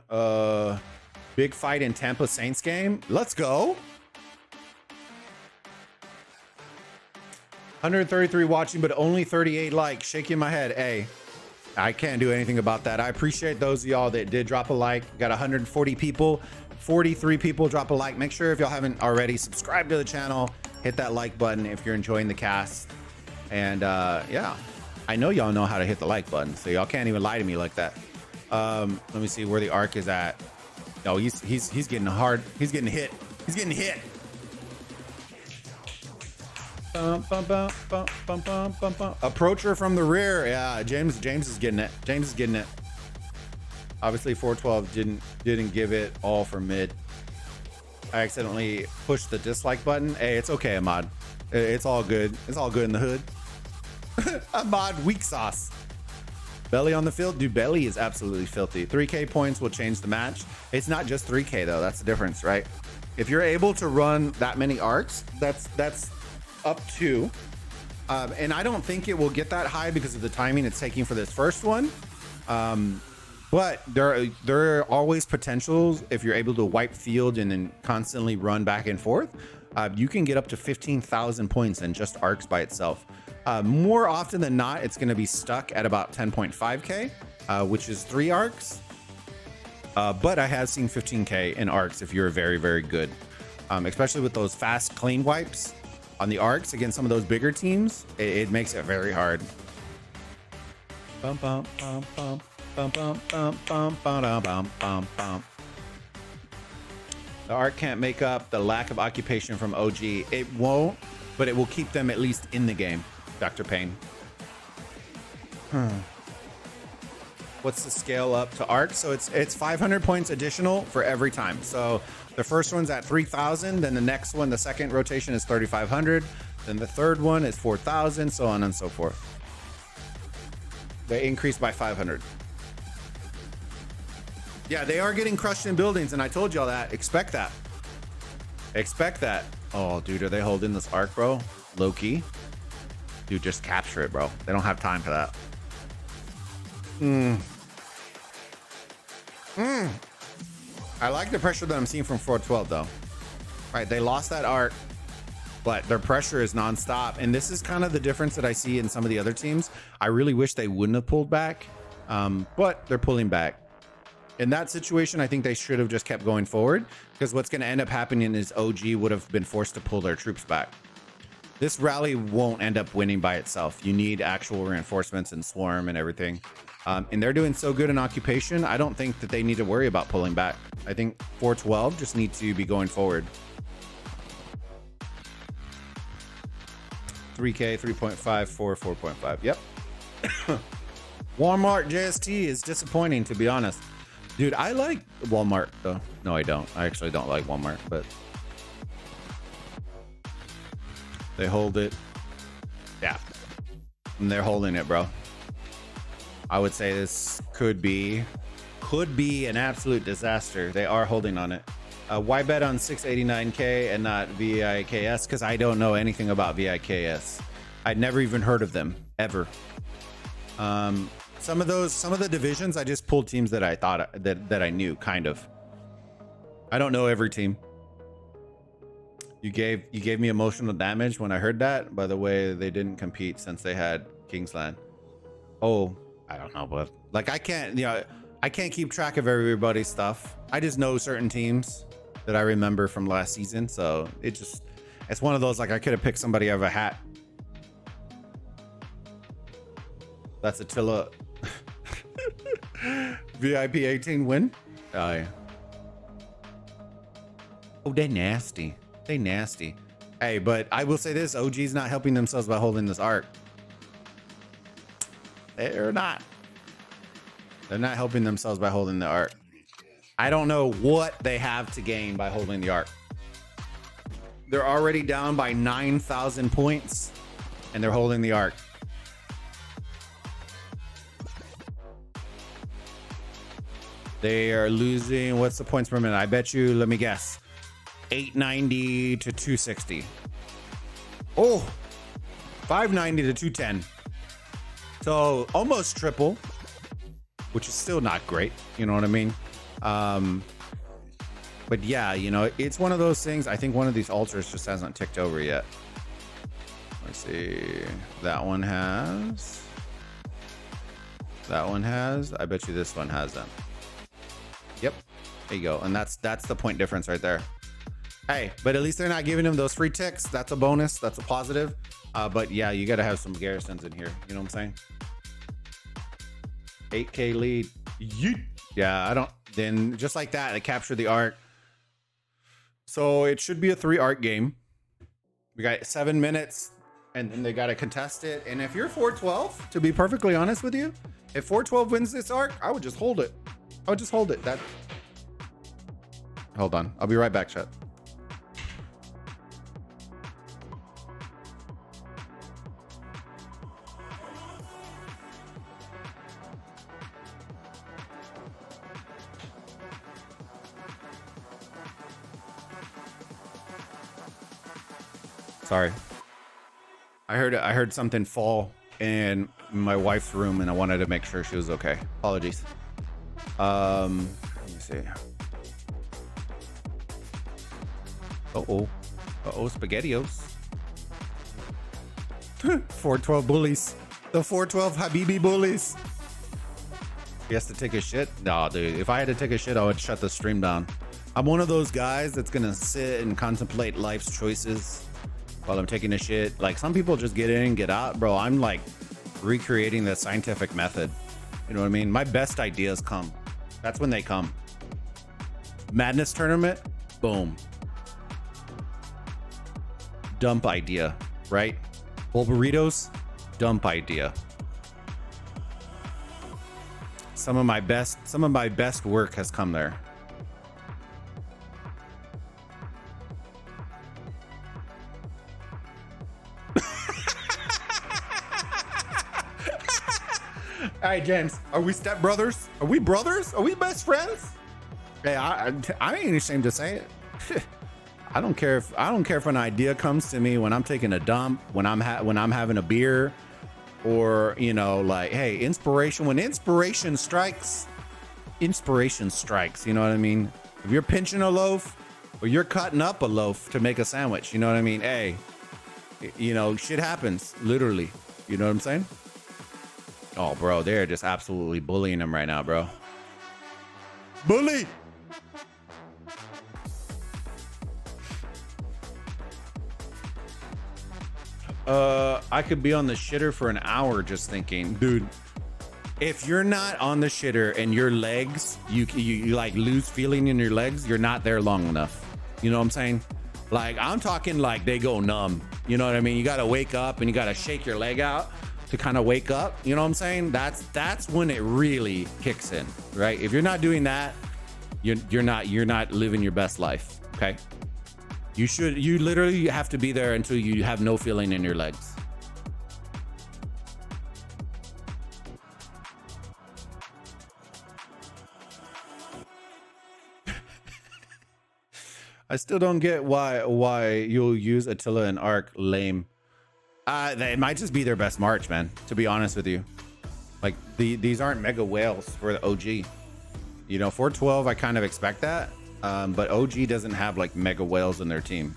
Big fight in Tampa Saints game. Let's go. 133 watching, but only 38 likes. Shaking my head. Hey, I can't do anything about that. I appreciate those of y'all that did drop a like. Got 140 people, 43 people drop a like. Make sure if y'all haven't already, subscribe to the channel. Hit that like button if you're enjoying the cast. And yeah, I know y'all know how to hit the like button, so y'all can't even lie to me like that. Let me see where the arc is at. Oh, he's getting hard. He's getting hit. He's getting hit. Approacher from the rear. Yeah, James is getting it. James is getting it. Obviously 412 didn't give it all for mid. I accidentally pushed the dislike button. Hey, it's okay, Ahmad. It's all good. It's all good in the hood. Ahmad, weak sauce. Belly on the field. Dude, Belly is absolutely filthy. 3K points will change the match. It's not just 3K though. That's the difference, right? If you're able to run that many arcs, that's up to. And I don't think it will get that high because of the timing it's taking for this first one. But there are always potentials if you're able to wipe field and then constantly run back and forth. You can get up to 15,000 points in just arcs by itself. More often than not, it's going to be stuck at about 10.5K, which is 3 arcs. But I have seen 15K in arcs if you're very, very good, especially with those fast clean wipes on the arcs against some of those bigger teams. It makes it very hard. Bum, bum, bum, bum. Bum, bum, bum, bum, bum, bum, bum, bum. The art can't make up the lack of occupation from OG. It won't, but it will keep them at least in the game. Dr. Payne. What's the scale up to arc? So it's 500 points additional for every time. So the first one's at 3,000, then the next one, the second rotation is 3,500, then the third one is 4,000, so on and so forth. They increase by 500. Yeah, they are getting crushed in buildings, and I told y'all that. Expect that. Expect that. Oh, dude, are they holding this arc, bro? Low key. Dude, just capture it, bro. They don't have time for that. I like the pressure that I'm seeing from 412, though. Right, they lost that arc, but their pressure is nonstop. And this is kind of the difference that I see in some of the other teams. I really wish they wouldn't have pulled back, but they're pulling back. In that situation, I think they should have just kept going forward, because what's going to end up happening is OG would have been forced to pull their troops back. This rally won't end up winning by itself. You need actual reinforcements and swarm and everything. And they're doing so good in occupation, I don't think that they need to worry about pulling back. I think 412 just needs to be going forward. 3K, 3.5, 4, 4.5. Yep. Walmart JST is disappointing, to be honest. Dude, I like Walmart though. No, I don't. I actually don't like Walmart, but they hold it. Yeah. And they're holding it, bro. I would say this could be an absolute disaster. They are holding on it. Why bet on 689K and not VIKS? Because I don't know anything about VIKS. I'd never even heard of them ever. Some of the divisions, I just pulled teams that I thought that I knew, kind of. I don't know every team. You gave me emotional damage when I heard that. By the way, they didn't compete since they had Kingsland. Oh, I don't know, but like I can't keep track of everybody's stuff. I just know certain teams that I remember from last season. So it's one of those, like, I could have picked somebody out of a hat. That's Attila. VIP 18 win. Oh yeah. Oh, they nasty. They nasty. Hey, but I will say this: OG's not helping themselves by holding this arc. They're not. They're not helping themselves by holding the arc. I don't know what they have to gain by holding the arc. They're already down by 9,000 points, and they're holding the arc. They are losing. What's the points per minute? I bet you. Let me guess. 890 to 260. Oh, 590 to 210. So almost triple, which is still not great. You know what I mean? But yeah, you know, it's one of those things. I think one of these altars just hasn't ticked over yet. Let's see. That one has. That one has. I bet you this one has them. Yep. There you go. And that's the point difference right there. Hey, but at least they're not giving him those free ticks. That's a bonus. That's a positive. But yeah, you got to have some garrisons in here. You know what I'm saying? 8K lead. Yeet. Yeah, I don't. Then just like that, I captured the arc. So it should be a 3 arc game. We got 7 minutes, and then they got to contest it. And if you're 412, to be perfectly honest with you, if 412 wins this arc, I would just hold it. I would just hold it. That. Hold on. I'll be right back, chat. Sorry. I heard something fall in my wife's room and I wanted to make sure she was okay. Apologies. Let me see. Uh-oh, SpaghettiOs. 412 bullies. The 412 Habibi bullies. He has to take a shit? Nah, dude. If I had to take a shit, I would shut the stream down. I'm one of those guys that's gonna sit and contemplate life's choices while I'm taking a shit. Like, some people just get in and get out. Bro, I'm like recreating the scientific method. You know what I mean? My best ideas come. That's when they come. Madness tournament, boom. Dump idea, right? Bulbaritos, dump idea. Some of my best work has come there. All right, gents, are we stepbrothers? Are we brothers? Are we best friends? Hey, I ain't ashamed to say it. I don't care if an idea comes to me when I'm taking a dump, when I'm having a beer, or, you know, like, hey, inspiration. When inspiration strikes, you know what I mean? If you're pinching a loaf or you're cutting up a loaf to make a sandwich, you know what I mean? Hey, you know, shit happens, literally. You know what I'm saying? Oh, bro, they're just absolutely bullying him right now, bro. Bully! I could be on the shitter for an hour just thinking, dude. If you're not on the shitter and your legs, you like lose feeling in your legs, you're not there long enough. You know what I'm saying? Like, I'm talking like they go numb. You know what I mean? You got to wake up and you got to shake your leg out to kind of wake up. You know what I'm saying? That's when it really kicks in, right? If you're not doing that, you're not living your best life. Okay. You literally have to be there until you have no feeling in your legs. I still don't get why you'll use Attila and Arc lame. It might just be their best March, man, to be honest with you. Like, these aren't mega whales for the OG. You know, 412, I kind of expect that. But OG doesn't have like mega whales in their team.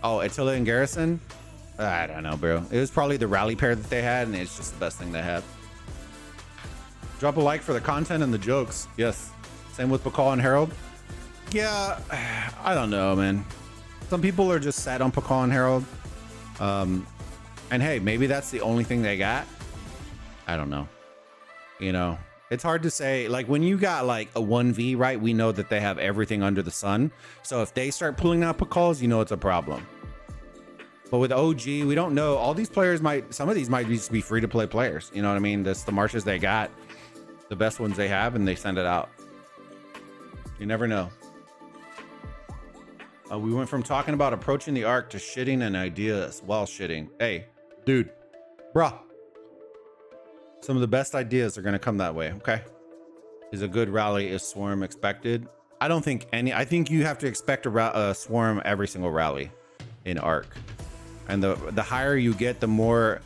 Oh, Attila and Garrison? I don't know, bro. It was probably the rally pair that they had, and it's just the best thing they had. Drop a like for the content and the jokes. Yes. Same with Pakal and Herald. Yeah, I don't know, man. Some people are just set on Pakal and Herald. And hey, maybe that's the only thing they got. I don't know. You know, it's hard to say. Like, when you got like a 1v, right? We know that they have everything under the sun. So if they start pulling out Pakals, you know it's a problem. But with OG, we don't know. All these players some of these might just be free to play players. You know what I mean? That's the marches they got, the best ones they have, and they send it out. You never know. We went from talking about approaching the arc to shitting an ideas while shitting. Hey, dude, bruh. Some of the best ideas are going to come that way, okay? Is a good rally, is swarm expected? I don't think any. I think you have to expect a swarm every single rally in arc. And the higher you get, the more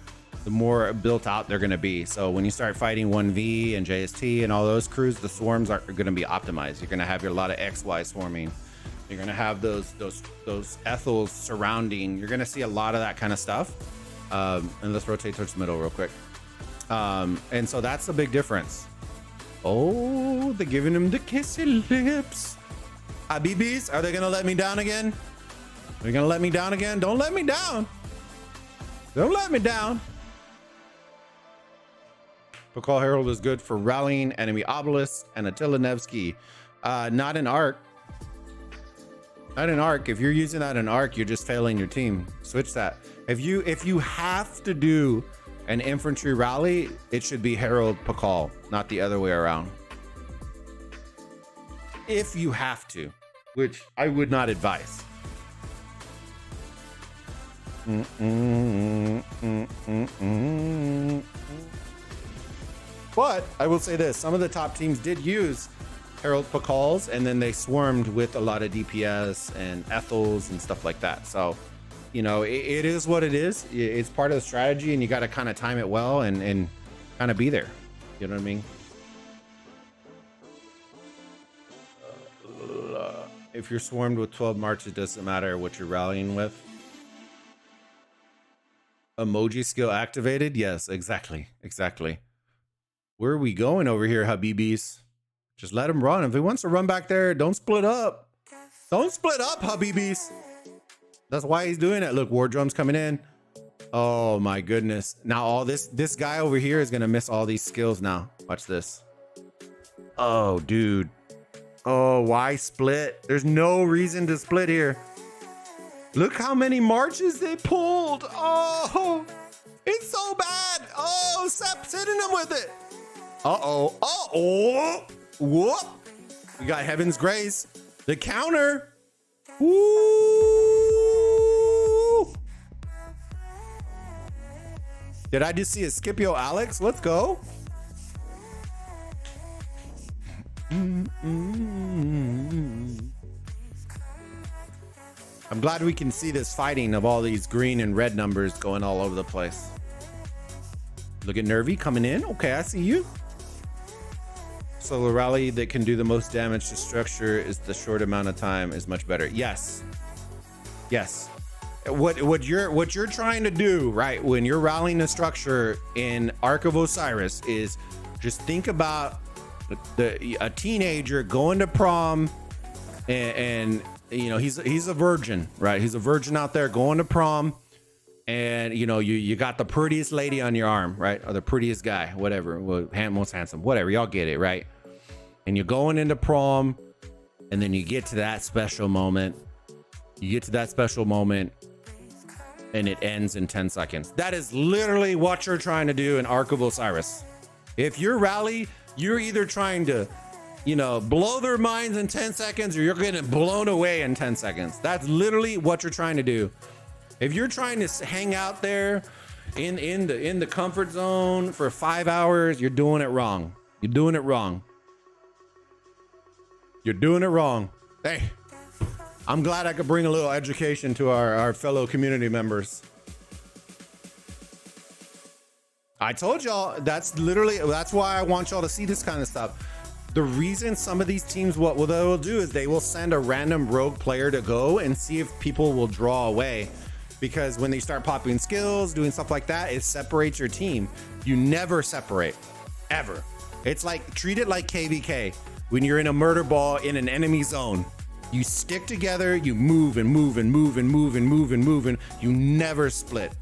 built out they're going to be. So when you start fighting 1v and JST and all those crews, the swarms are going to be optimized. You're going to have a lot of XY swarming. You're gonna have those ethels surrounding. You're gonna see a lot of that kind of stuff. And let's rotate towards the middle real quick. And so that's a big difference. Oh, they're giving him the kissy lips. Habibis, are they gonna let me down again? They're gonna let me down again? Don't let me down. Don't let me down. Pakal Herald is good for rallying enemy obelisk and Attila Nevsky. Not an arc. Not an arc. If you're using that in arc, you're just failing your team. Switch that. If you have to do an infantry rally, it should be Herald Pakal, not the other way around. If you have to, which I would not advise. But I will say this, some of the top teams did use Herald Pakals, and then they swarmed with a lot of DPS and Ethels and stuff like that. So, you know, it is what it is. It's part of the strategy, and you got to kind of time it well and kind of be there. You know what I mean? If you're swarmed with 12 marches, it doesn't matter what you're rallying with. Emoji skill activated? Yes, exactly. Exactly. Where are we going over here, Habibis? Just let him run. If he wants to run back there, don't split up. Don't split up, Habibis. That's why he's doing it. Look, War Drum's coming in. Oh my goodness. Now all this guy over here is gonna miss all these skills now. Watch this. Oh, dude. Oh, why split? There's no reason to split here. Look how many marches they pulled. Oh, it's so bad. Oh, Sep's hitting him with it. Uh-oh. Uh-oh. Whoop. We got Heaven's Grace. The counter. Woo. Did I just see a Scipio Alex? Let's go. I'm glad we can see this fighting of all these green and red numbers going all over the place. Look at Nervy coming in. Okay, I see you. So the rally that can do the most damage to structure is the short amount of time is much better. Yes. Yes. What you're trying to do, right, when you're rallying a structure in Ark of Osiris is just think about a teenager going to prom and you know he's a virgin, right? He's a virgin out there going to prom, and you know you got the prettiest lady on your arm, right? Or the prettiest guy, whatever, most handsome, whatever, y'all get it, right? And you're going into prom, and then you get to that special moment. You get to that special moment, and it ends in 10 seconds. That is literally what you're trying to do in Ark of Osiris. If your rally, you're either trying to, you know, blow their minds in 10 seconds or you're getting blown away in 10 seconds. That's literally what you're trying to do. If you're trying to hang out there in the comfort zone for 5 hours, you're doing it wrong. You're doing it wrong. You're doing it wrong. Hey, I'm glad I could bring a little education to our fellow community members. I told y'all that's why I want y'all to see this kind of stuff. The reason some of these teams, what they will do is they will send a random rogue player to go and see if people will draw away, because when they start popping skills, doing stuff like that, it separates your team. You never separate, ever. It's like, treat it like KVK. When you're in a murder ball in an enemy zone, you stick together, you move and move and move and move and move and move, and you never split.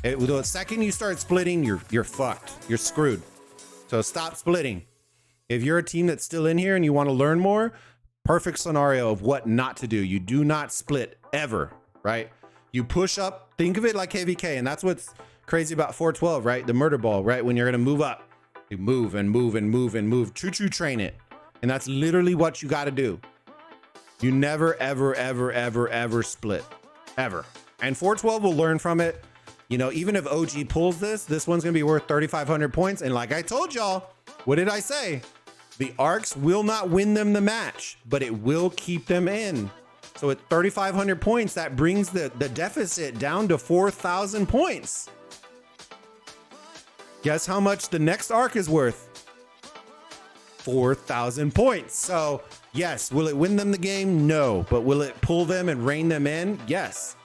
The second you start splitting, you're fucked. You're screwed. So stop splitting. If you're a team that's still in here and you want to learn more, perfect scenario of what not to do. You do not split ever, right? You push up, think of it like KVK, and that's what's crazy about 412, right? The murder ball, right? When you're going to move up, you move and move and move and move. Choo-choo train it. And that's literally what you got to do. You never, ever, ever, ever, ever split. Ever. And 412 will learn from it. You know, even if OG pulls this one's going to be worth 3,500 points. And like I told y'all, what did I say? The arcs will not win them the match, but it will keep them in. So at 3,500 points, that brings the deficit down to 4,000 points. Guess how much the next arc is worth? 4,000 points. So Yes. Will it win them the game? No. But will it pull them and rein them in? Yes.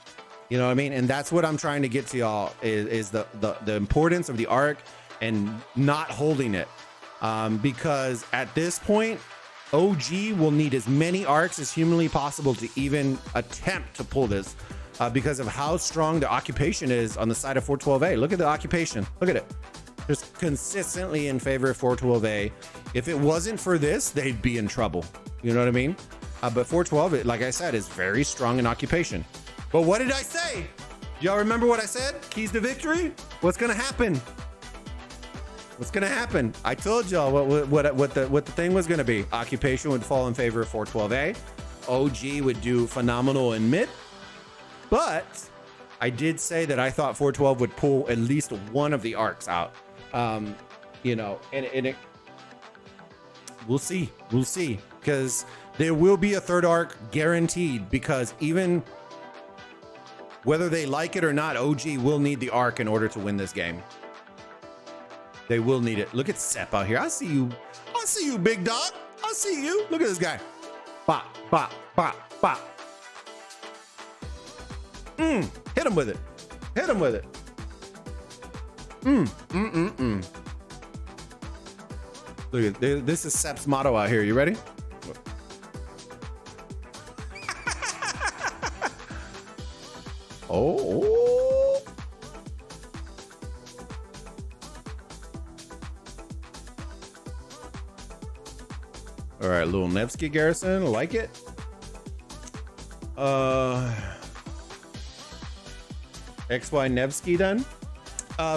You know what I mean? And that's what I'm trying to get to y'all is the importance of the arc and not holding it. Because at this point, OG will need as many arcs as humanly possible to even attempt to pull this because of how strong the occupation is on the side of 412A. Look at the occupation. Look at it. Just consistently in favor of 412A. If it wasn't for this, they'd be in trouble. You know what I mean? But 412, like I said, is very strong in occupation. But what did I say? Y'all remember what I said? Keys to victory? What's gonna happen? What's gonna happen? I told y'all what the thing was gonna be. Occupation would fall in favor of 412A. OG would do phenomenal in mid. But I did say that I thought 412 would pull at least one of the arcs out. You know, and it we'll see. We'll see. Because there will be a third arc guaranteed, because even whether they like it or not, OG will need the arc in order to win this game. They will need it. Look at Sep out here. I see you. I see you, big dog. I see you. Look at this guy. Bop, bop, bop, bop. Hit him with it. Hit him with it. Look at this is Sep's motto out here. You ready? Oh. All right, little Nevsky Garrison, I like it. XY Nevsky then.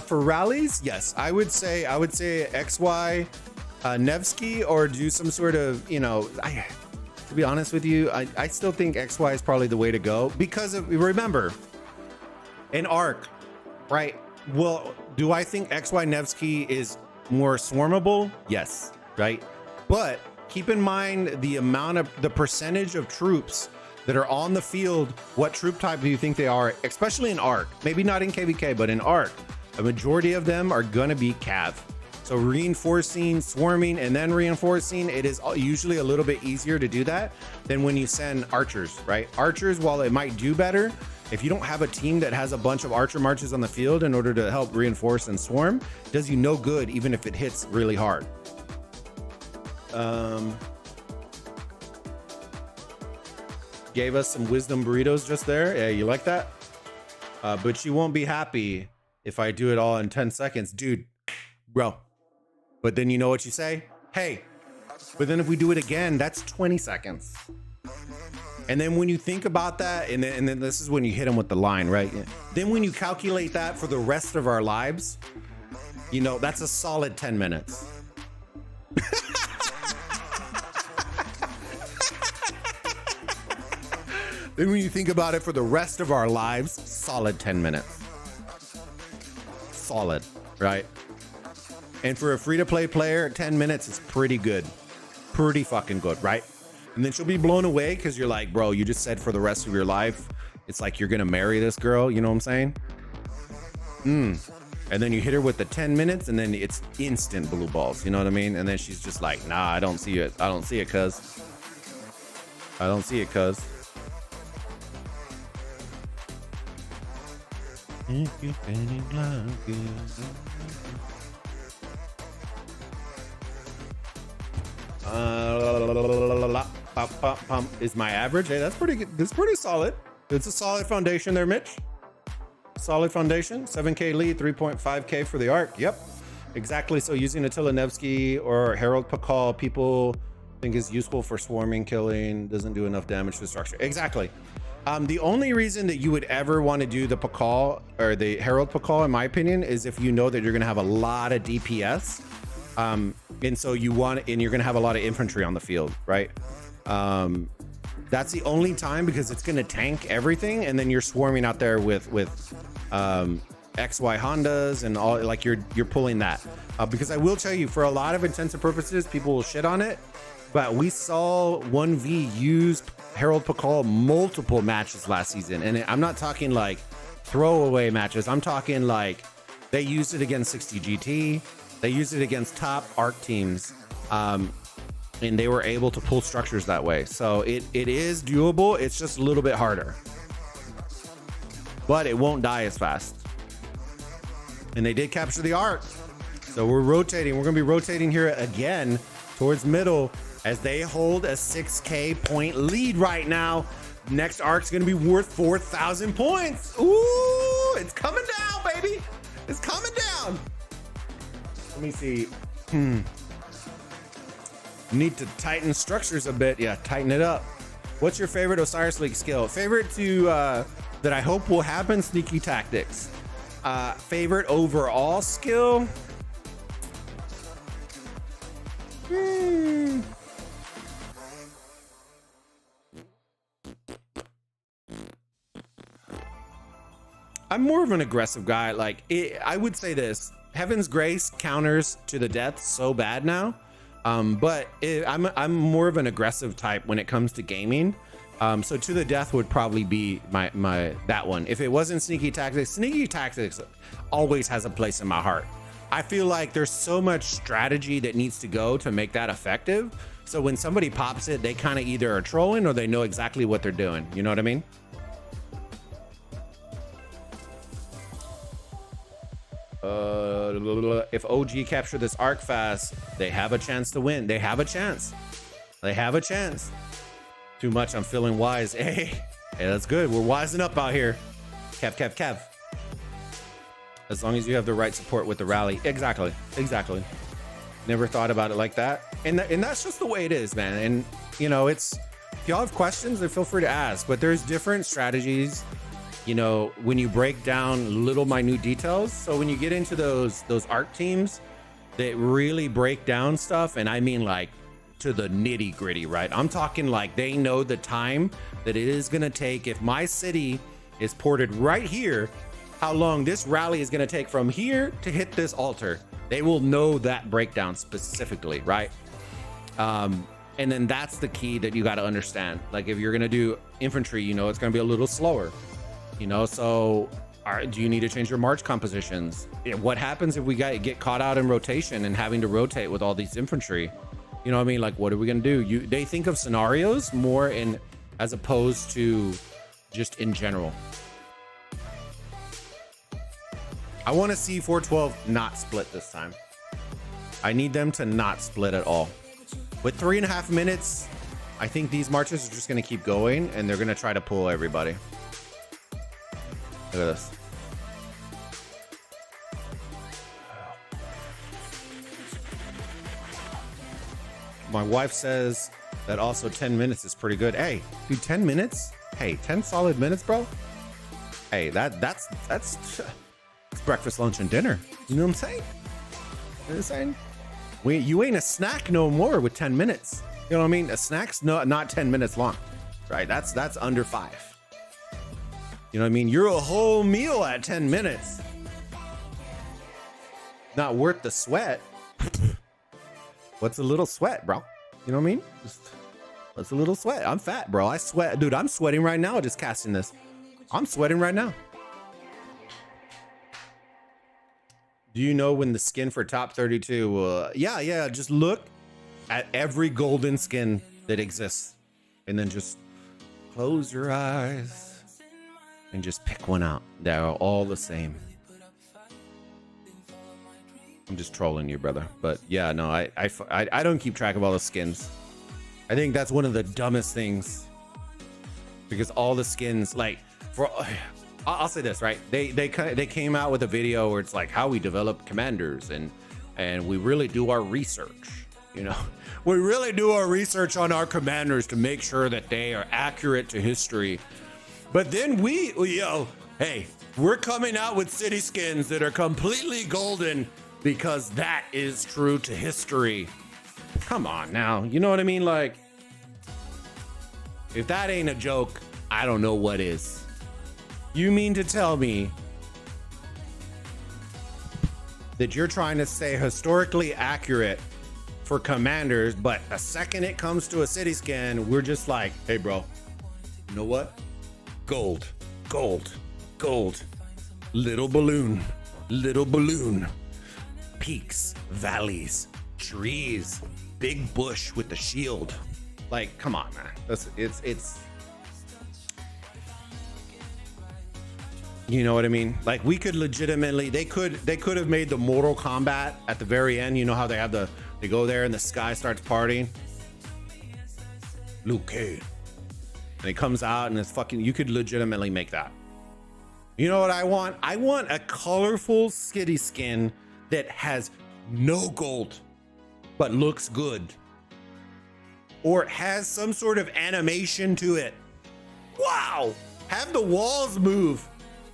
For rallies, yes, I would say XY Nevsky, or do some sort of, you know, to be honest with you, I still think XY is probably the way to go, because of, remember, an arc, right? Well, do I think XY Nevsky is more swarmable? Yes, right? But keep in mind the percentage of troops that are on the field. What troop type do you think they are? Especially in arc, maybe not in KVK, but in arc, a majority of them are gonna be Cav. So reinforcing, swarming, and then reinforcing, it is usually a little bit easier to do that than when you send archers, right? Archers, while it might do better, if you don't have a team that has a bunch of archer marches on the field in order to help reinforce and swarm, it does you no good, even if it hits really hard. Gave us some wisdom burritos just there. Yeah, you like that? But you won't be happy if I do it all in 10 seconds. Dude, bro. But then you know what you say? Hey, but then if we do it again, that's 20 seconds. And then when you think about that, and then this is when you hit them with the line, right? Then when you calculate that for the rest of our lives, you know, that's a solid 10 minutes. Then when you think about it for the rest of our lives, solid 10 minutes. Solid, right? And for a free-to-play player, 10 minutes is pretty good. Pretty fucking good, right? And then she'll be blown away because you're like, bro, you just said for the rest of your life. It's like you're gonna marry this girl, you know what I'm saying? And then you hit her with the 10 minutes and then it's instant blue balls, you know what I mean? And then she's just like, nah, I don't see it. I don't see it, cuz. I don't see it, cuz. If you're feeling like is my average. Hey, that's pretty good. That's pretty solid. It's a solid foundation there, Mitch. Solid foundation. 7K lead, 3.5K for the arc. Yep, exactly. So using Attila Nevsky or Harold Pakal, people think is useful for swarming, killing, doesn't do enough damage to the structure. Exactly. The only reason that you would ever want to do the Pakal or the Harold Pakal, in my opinion, is if you know that you're going to have a lot of DPS. And so you're going to have a lot of infantry on the field, right? That's the only time, because it's going to tank everything. And then you're swarming out there with XY Hondas and all, like you're pulling that. Because I will tell you, for a lot of intents and purposes, people will shit on it. But we saw 1V use Harold Pakal multiple matches last season. And I'm not talking like throwaway matches. I'm talking like they used it against 60 GT. They used it against top ARC teams. and they were able to pull structures that way. So it is doable. It's just a little bit harder, but it won't die as fast. And they did capture the arc. So we're rotating. We're going to be rotating here again towards middle as they hold a 6K point lead right now. Next arc's going to be worth 4,000 points. Ooh, it's coming down, baby. It's coming down. Let me see. Need to tighten structures a bit. Yeah, tighten it up. What's your favorite Osiris League skill? Favorite to that I hope will happen, sneaky tactics. Favorite overall skill? I'm more of an aggressive guy. Like I would say this: Heaven's Grace counters to the death so bad now, but I'm more of an aggressive type when it comes to gaming. So to the death would probably be my that one. If it wasn't sneaky tactics always has a place in my heart. I feel like there's so much strategy that needs to go to make that effective. So when somebody pops it, they kind of either are trolling or they know exactly what they're doing. You know what I mean? If OG capture this arc fast, they have a chance to win. They have a chance. They have a chance. Too much. I'm feeling wise. Hey, that's good. We're wising up out here. Kev. As long as you have the right support with the rally. Exactly. Never thought about it like that. And that's just the way it is, man. And you know, it's, if y'all have questions, then feel free to ask. But there's different strategies, you know, when you break down little minute details. So when you get into those arc teams that really break down stuff, and I mean like to the nitty gritty, right? I'm talking like they know the time that it is going to take. If my city is ported right here, how long this rally is going to take from here to hit this altar. They will know that breakdown specifically, right? And then that's the key that you got to understand. Like if you're going to do infantry, you know, it's going to be a little slower, you know, so do you need to change your march compositions? What happens if we get caught out in rotation and having to rotate with all these infantry? You know what I mean? Like, what are we going to do? They think of scenarios more as opposed to just in general. I want to see 412 not split this time. I need them to not split at all. With 3.5 minutes, I think these marches are just going to keep going and they're going to try to pull everybody. Look at this. My wife says that also 10 minutes is pretty good. Hey, dude, 10 minutes? Hey, 10 solid minutes, bro. Hey, that's breakfast, lunch, and dinner. You know what I'm saying? You know what I'm saying? You ain't a snack no more with 10 minutes. You know what I mean? A snack's not 10 minutes long, right? That's under 5. You know what I mean? You're a whole meal at 10 minutes. Not worth the sweat. What's a little sweat, bro? You know what I mean? What's a little sweat? I'm fat, bro. I sweat. Dude, I'm sweating right now just casting this. I'm sweating right now. Do you know when the skin for top 32? Yeah. Just look at every golden skin that exists and then just close your eyes and just pick one out. They're all the same. I'm just trolling you, brother. But yeah, no, I don't keep track of all the skins. I think that's one of the dumbest things because all the skins, like I'll say this, right? They came out with a video where it's like how we develop commanders and we really do our research. You know, we really do our research on our commanders to make sure that they are accurate to history. But then hey, we're coming out with city skins that are completely golden because that is true to history. Come on now, you know what I mean? Like, if that ain't a joke, I don't know what is. You mean to tell me that you're trying to stay historically accurate for commanders, but the second it comes to a city scan, we're just like, hey bro, you know what? Gold. Little balloon. Peaks, valleys, trees. big bush with the shield. Like, come on, man. It's you know what I mean? Like, we could legitimately, they could have made the Mortal Kombat at the very end. You know how they have they go there and the sky starts partying. Liu Kang. And it comes out and it's fucking, you could legitimately make that. You know what I want? I want a colorful skitty skin that has no gold, but looks good. Or has some sort of animation to it. Wow! Have the walls move.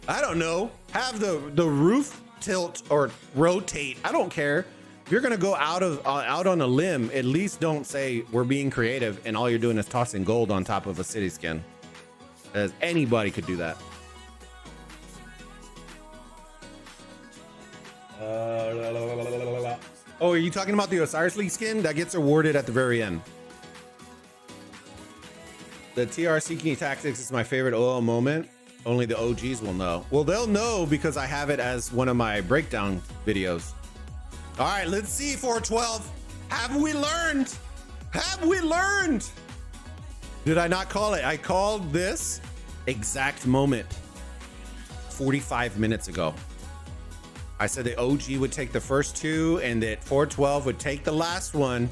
I don't know. Have the roof tilt or rotate. I don't care. If you're gonna go out on a limb, at least don't say we're being creative and all you're doing is tossing gold on top of a city skin. As anybody could do that. Oh, are you talking about the Osiris League skin that gets awarded at the very end? The THICC tactics is my favorite OL moment. Only the OGs will know. Well, they'll know because I have it as one of my breakdown videos. All right, let's see, 412. Have we learned? Have we learned? Did I not call it? I called this exact moment 45 minutes ago. I said the OG would take the first two and that 412 would take the last one.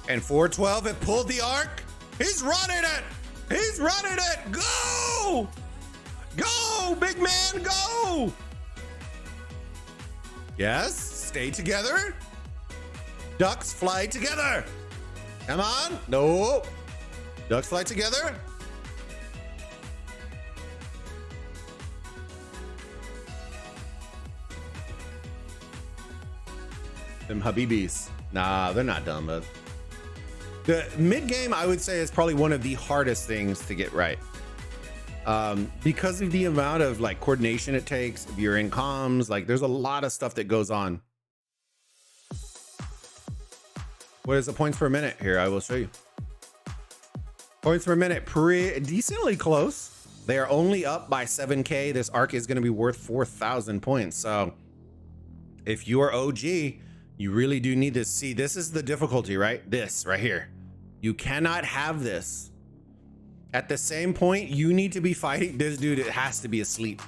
And 412 had pulled the arc. He's running it. He's running it. Go. Go, big man, go. Yes, stay together. Ducks fly together. Come on. No. Ducks fly together. Them Habibis. Nah, they're not dumb, but the mid game, I would say, is probably one of the hardest things to get right. Because of the amount of like coordination it takes. If you're in comms, like there's a lot of stuff that goes on. What is the points per minute here? I will show you. Points per minute, decently close. They are only up by 7K. This arc is going to be worth 4,000 points. So if you are OG, you really do need to see. This is the difficulty, right? This right here. You cannot have this. At the same point, you need to be fighting this dude. It has to be asleep.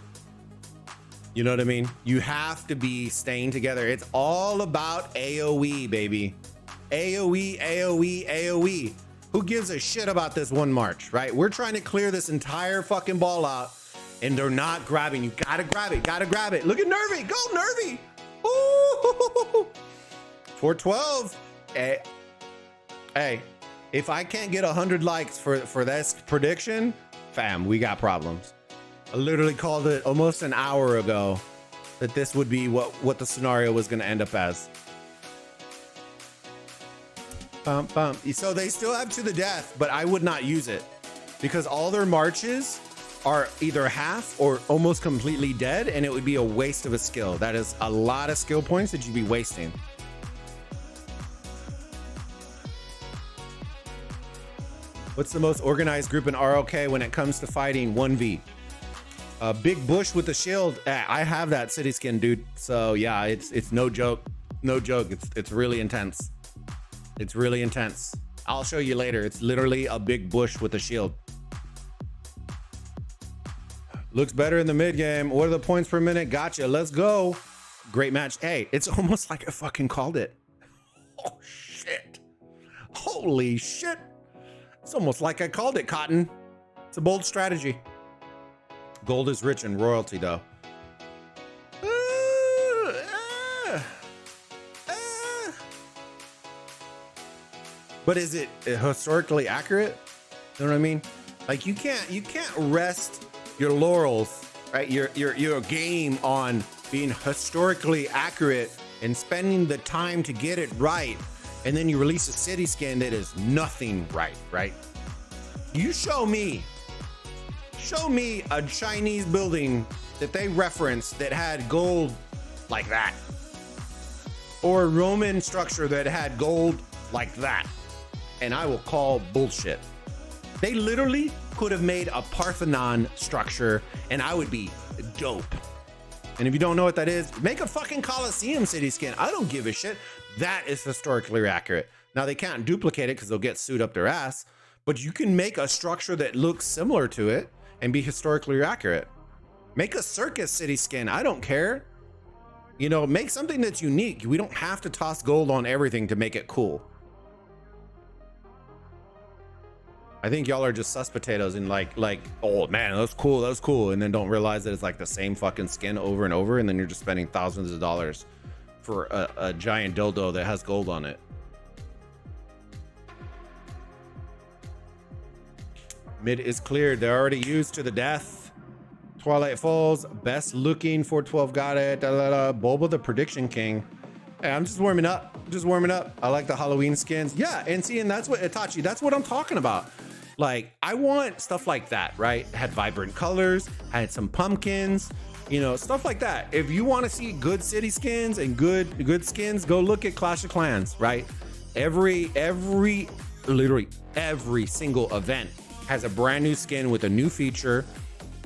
You know what I mean? You have to be staying together. It's all about AoE, baby. AoE, AoE, AoE. Who gives a shit about this one march, right? We're trying to clear this entire fucking ball out and they're not grabbing. You gotta grab it, gotta grab it. Look at Nervy, go Nervy. Ooh. 412. Hey, if I can't get 100 likes for this prediction, fam, we got problems. I literally called it almost an hour ago that this would be what the scenario was going to end up as. Bump, bump. So they still have to the death, but I would not use it because all their marches are either half or almost completely dead, and it would be a waste of a skill. That is a lot of skill points that you'd be wasting. What's the most organized group in ROK when it comes to fighting 1v? Big Bush with the shield. I have that city skin, dude. So yeah, it's no joke. No joke. It's really intense. It's really intense. I'll show you later. It's literally a big bush with a shield. Looks better in the mid game. What are the points per minute? Gotcha. Let's go. Great match. Hey, it's almost like I fucking called it. Oh shit. Holy shit. It's almost like I called it, Cotton. It's a bold strategy. Gold is rich in royalty, though. But is it historically accurate? You know what I mean? Like you can't rest your laurels, right? Your game on being historically accurate and spending the time to get it right. And then you release a city skin that is nothing right? You show me a Chinese building that they referenced that had gold like that. Or a Roman structure that had gold like that. And I will call bullshit. They literally could have made a Parthenon structure and I would be dope. And if you don't know what that is, make a fucking Colosseum city skin. I don't give a shit. That is historically accurate. Now they can't duplicate it because they'll get sued up their ass, but you can make a structure that looks similar to it and be historically accurate. Make a circus city skin. I don't care. You know, make something that's unique. We don't have to toss gold on everything to make it cool. I think y'all are just sus potatoes and like, oh man, that's cool. And then don't realize that it's like the same fucking skin over and over. And then you're just spending thousands of dollars for a giant dildo that has gold on it. Mid is cleared. They're already used to the death. Twilight Falls, best looking 412 got it. Bulba the prediction king. Hey, I'm just warming up. I like the Halloween skins. Yeah, and see, and that's what Itachi, that's what I'm talking about. Like, I want stuff like that, right? Had vibrant colors, had some pumpkins, you know, stuff like that. If you want to see good city skins and good skins, go look at Clash of Clans, right? Literally every single event has a brand new skin with a new feature,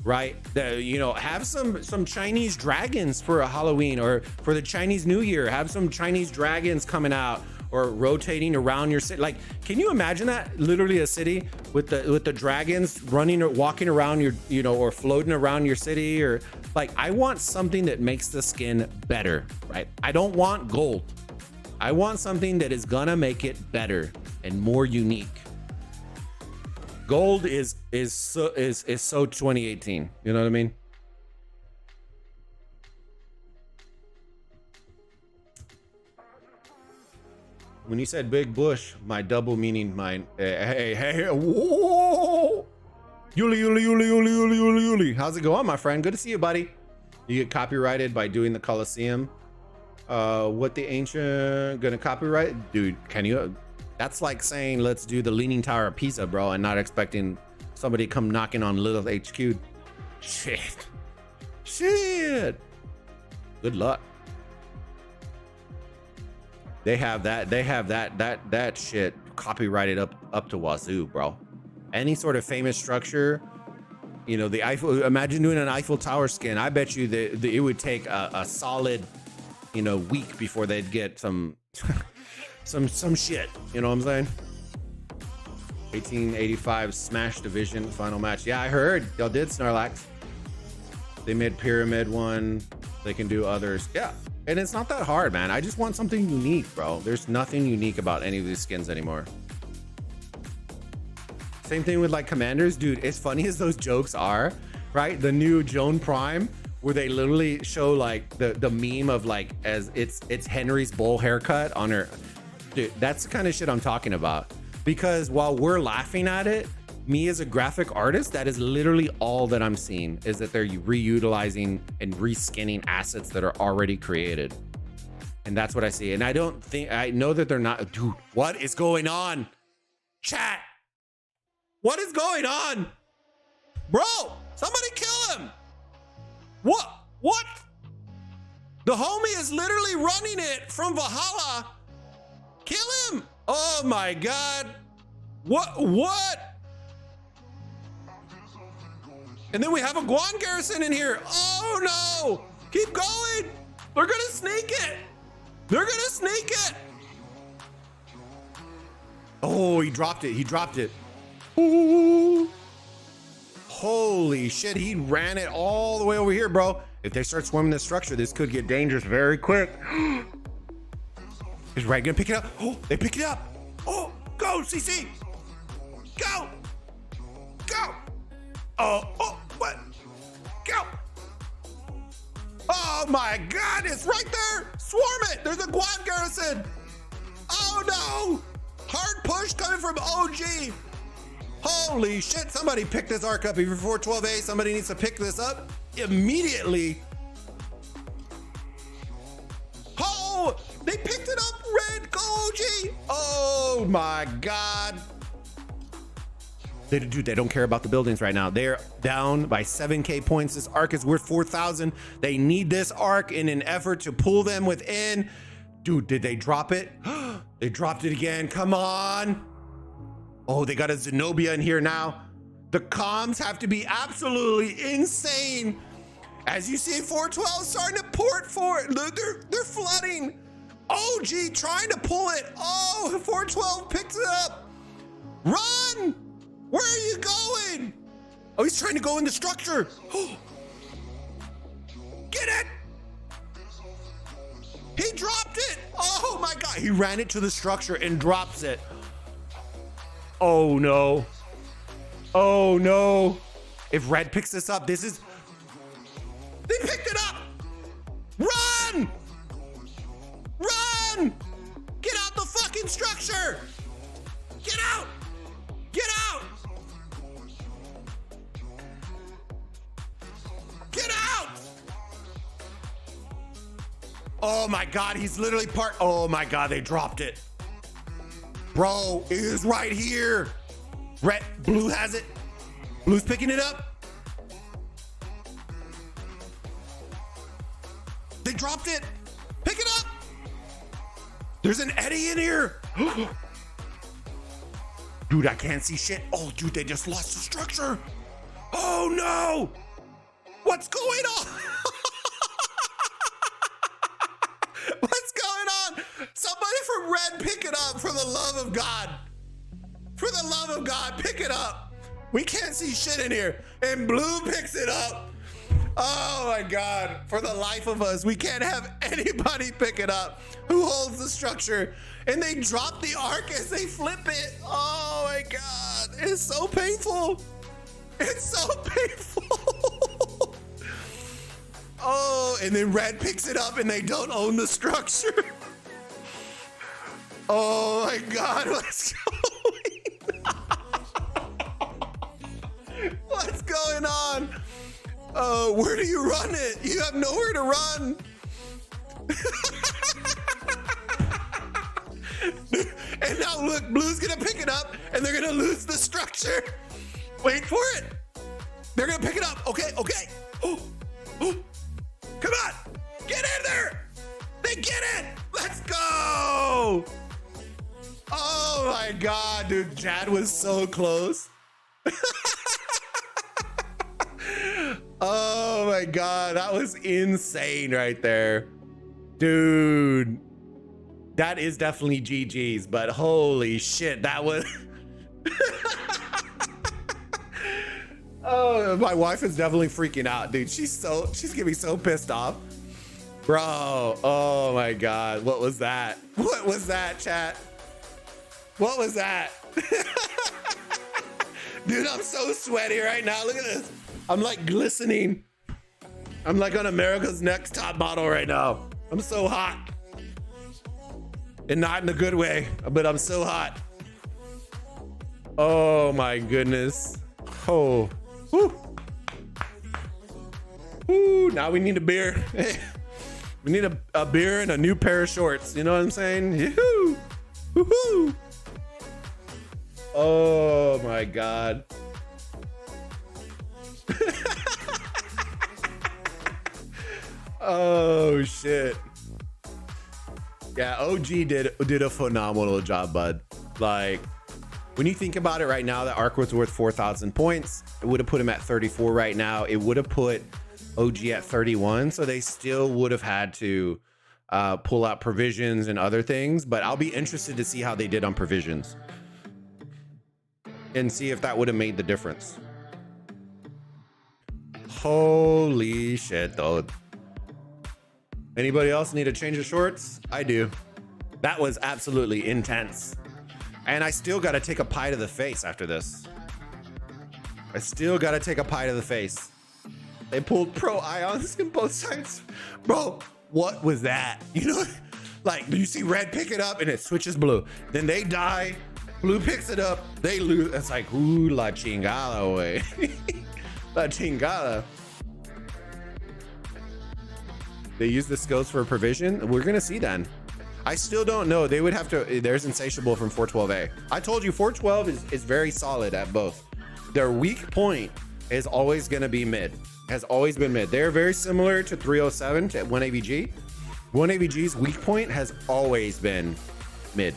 right? You know, have some Chinese dragons for a Halloween or for the Chinese New Year. Have some Chinese dragons coming out or rotating around your city. Like, can you imagine that? Literally a city with the dragons running or walking around your, you know, or floating around your city. Or like, I want something that makes the skin better, right? I don't want gold. I want something that is gonna make it better and more unique. Gold is so 2018. You know what I mean? When you said big bush, my double meaning mine. Hey, whoa! Yuli. How's it going, my friend? Good to see you, buddy. You get copyrighted by doing the Colosseum. What the ancient gonna copyright? Dude, can you? That's like saying let's do the Leaning Tower of Pisa, bro, and not expecting somebody to come knocking on Little HQ. Shit. Good luck. They have that shit copyrighted up to wazoo, bro. Any sort of famous structure, you know, the Eiffel. Imagine doing an Eiffel Tower skin. I bet you that it would take a solid, you know, week before they'd get some some shit. You know what I'm saying? 1885 Smash Division final match. Yeah, I heard y'all did, Snorlax. They made Pyramid one. They can do others. Yeah. And it's not that hard, man. I just want something unique, bro. There's nothing unique about any of these skins anymore. Same thing with like commanders, dude. As funny as those jokes are, right? The new Joan Prime, where they literally show like the meme of like as it's Henry's bowl haircut on her. Dude, that's the kind of shit I'm talking about. Because while we're laughing at it, me as a graphic artist, that is literally all that I'm seeing, is that they're reutilizing and reskinning assets that are already created. And that's what I see. And I know that they're not. Dude, what is going on? Chat. What is going on? Bro, somebody kill him. What? The homie is literally running it from Valhalla. Kill him. Oh my God. What? And then we have a Guan garrison in here. Oh no! Keep going! They're gonna sneak it! Oh, he dropped it. Ooh. Holy shit, he ran it all the way over here, bro. If they start swarming this structure, this could get dangerous very quick. Is Red gonna pick it up? Oh, they picked it up. Oh, go, CC! Go! Oh, what? Go! Oh my God, it's right there! Swarm it! There's a Guan garrison! Oh no! Hard push coming from OG! Holy shit, somebody pick this arc up. If you're 412A, somebody needs to pick this up immediately. Oh, they picked it up, Red, go OG! Oh my God. They don't care about the buildings right now. They're down by 7K points. This arc is worth 4,000. They need this arc in an effort to pull them within. Dude, did they drop it? They dropped it again. Come on. Oh, they got a Zenobia in here now. The comms have to be absolutely insane. As you see, 412 starting to port for it. Look, they're flooding. OG trying to pull it. Oh, 412 picks it up. Run! Where are you going? Oh, he's trying to go in the structure. Get it! He dropped it. Oh my God. He ran it to the structure and drops it. Oh no. Oh no. If red picks this up, they picked it up. Run! Run! Get out the fucking structure! Get out! Get out! Get out! Oh my God, he's literally oh my God, they dropped it. Bro, it is right here. Blue has it. Blue's picking it up. They dropped it. Pick it up. There's an Eddie in here. Dude, I can't see shit. Oh, dude, they just lost the structure. Oh no. What's going on? What's going on? Somebody from red, pick it up for the love of God. For the love of God, pick it up. We can't see shit in here. And blue picks it up. Oh my God, for the life of us, we can't have anybody pick it up who holds the structure. And they drop the arc as they flip it. Oh my God, it's so painful. It's so painful. Oh, and then red picks it up and they don't own the structure. Oh my God, what's going on? What's going on? Where do you run it? You have nowhere to run. And now look, blue's gonna pick it up and they're gonna lose the structure. Wait for it. They're gonna pick it up. Okay, okay. Oh, oh. Come on, get in there. They get it. Let's go. Oh my God, dude, Jad was so close. Oh my God, that was insane right there. Dude, that is definitely GG's, but holy shit, that was... Oh, my wife is definitely freaking out, dude. She's gonna be so pissed off. Bro, oh my God, what was that? What was that, chat? What was that? Dude, I'm so sweaty right now. Look at this. I'm like glistening. I'm like on America's Next Top Model right now. I'm so hot. And not in a good way, but I'm so hot. Oh my goodness. Oh. Woo. Woo. Now we need a beer. We need a beer and a new pair of shorts. You know what I'm saying? Yoo-hoo. Woo-hoo. Oh my God. Oh shit. Yeah, OG did a phenomenal job, bud. Like, when you think about it right now, that arc was worth 4,000 points. It would have put him at 34 right now. It would have put OG at 31. So they still would have had to pull out provisions and other things. But I'll be interested to see how they did on provisions and see if that would have made the difference. Holy shit, though. Anybody else need a change of shorts? I do. That was absolutely intense. And I still got to take a pie to the face after this. I still got to take a pie to the face. They pulled pro ions in both sides. Bro, what was that? You know, like, do you see red pick it up and it switches blue? Then they die. Blue picks it up. They lose. It's like, ooh, la chingada, way. La chingada. They use the skills for provision. We're going to see then. I still don't know. They would have to. There's Insatiable from 412A. I told you 412 is very solid at both. Their weak point is always going to be mid. Has always been mid. They're very similar to 307 to 1AVG. 1AVG's weak point has always been mid.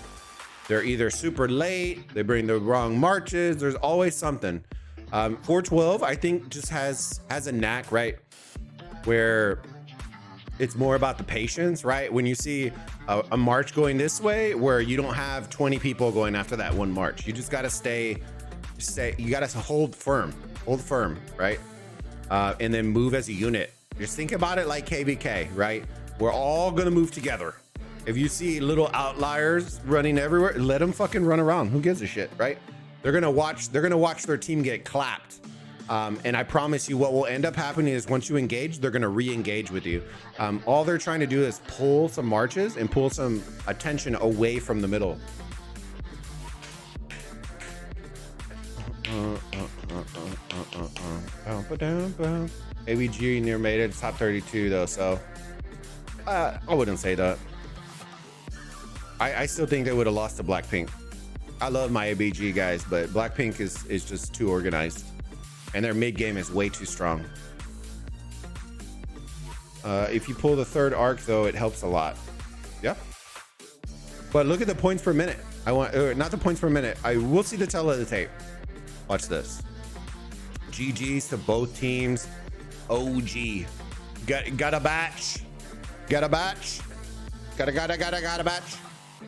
They're either super late. They bring the wrong marches. There's always something. 412, I think, just has a knack, right? Where it's more about the patience, right? When you see a march going this way where you don't have 20 people going after that one march, you just got to stay, you got to hold firm, right? And then move as a unit. Just think about it like KVK, right? We're all going to move together. If you see little outliers running everywhere, let them fucking run around. Who gives a shit, right? They're going to watch their team get clapped. And I promise you what will end up happening is once you engage, they're going to re-engage with you. All they're trying to do is pull some marches and pull some attention away from the middle. ABG near made it top 32 though, so I wouldn't say that. I still think they would have lost to Blackpink. I love my ABG guys, but Blackpink is just too organized. And their mid game is way too strong. If you pull the third arc, though, it helps a lot. Yeah. But look at the points per minute. I want not the points per minute. I will see the tail of the tape. Watch this. GGs to both teams. OG. Got a batch. Got a batch. Got a batch.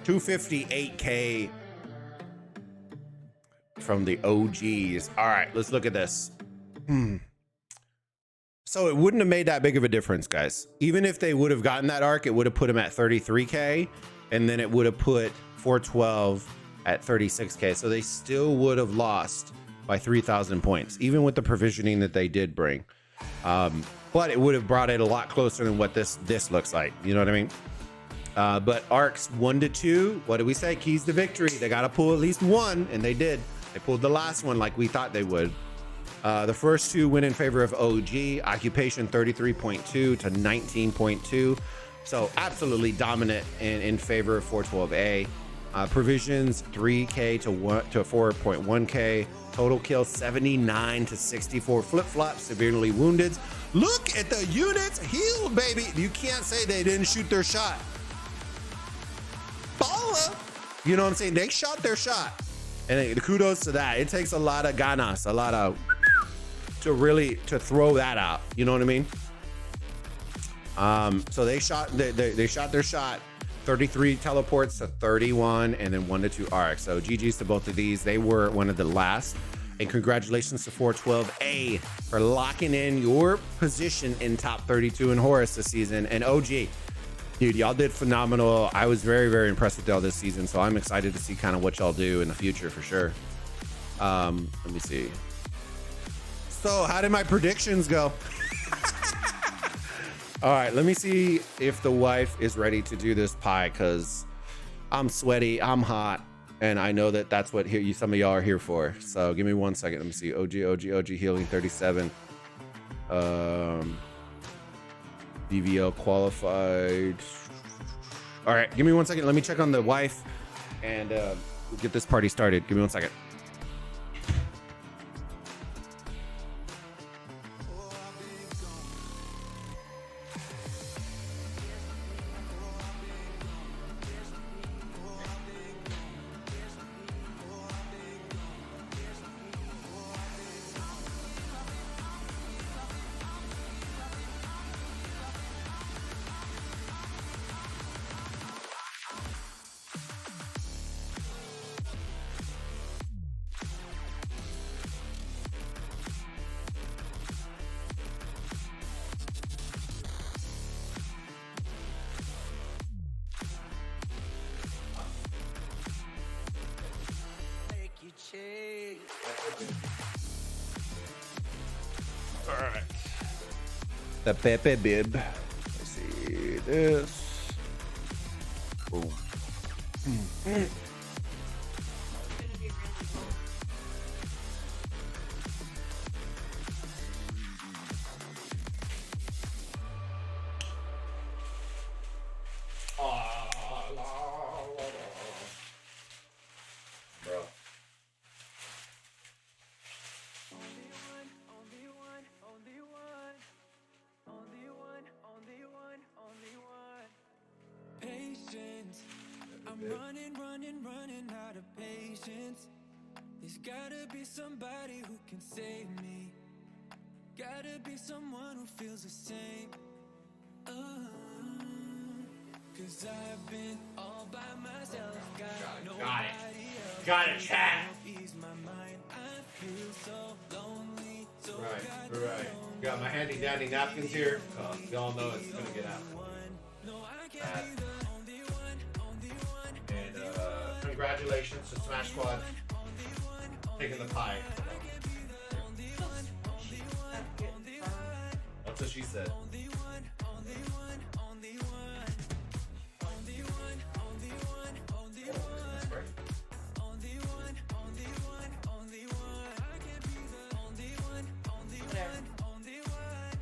258K from the OGs. All right, let's look at this. So it wouldn't have made that big of a difference, guys. Even if they would have gotten that arc, it would have put them at 33K, and then it would have put 412 at 36K. So they still would have lost by 3,000 points, even with the provisioning that they did bring. But it would have brought it a lot closer than what this looks like. You know what I mean? But arcs 1 to 2, what did we say? Keys to victory. They got to pull at least one, and they did. They pulled the last one like we thought they would. The first two went in favor of OG. Occupation 33.2 to 19.2. So absolutely dominant in favor of 412A. Provisions 3K to 4.1K. Total kill 79 to 64. Flip-flop, severely wounded. Look at the units healed, baby. You can't say they didn't shoot their shot. Baller. You know what I'm saying? They shot their shot. And the kudos to that. It takes a lot of ganas, a lot of to throw that out. You know what I mean? So they shot their shot. 33 teleports to 31, and then 1 to 2 arcs. So GG's to both of these. They were one of the last. And congratulations to 412A for locking in your position in top 32 in Horus this season. And OG, dude, y'all did phenomenal. I was very, very impressed with y'all this season. So I'm excited to see kind of what y'all do in the future for sure. Let me see. So how did my predictions go? All right, let me see if the wife is ready to do this pie, because I'm sweaty, I'm hot, and I know that that's what some of y'all are here for. So give me 1 second. Let me see. OG healing 37. DVL qualified. All right, give me 1 second. Let me check on the wife, and we'll get this party started. Give me 1 second. All right. The Pepe bib. Let's see this. Boom. Running out of patience. There's gotta be somebody who can save me. Gotta be someone who feels the same. Cause I've been all by myself. Got it. Got it, chat. Ease my mind. I feel so lonely. So Right. Got my handy dandy napkins here. Y'all know it's gonna get out. And congratulations to Smash Squad taking the pie. That's what she said.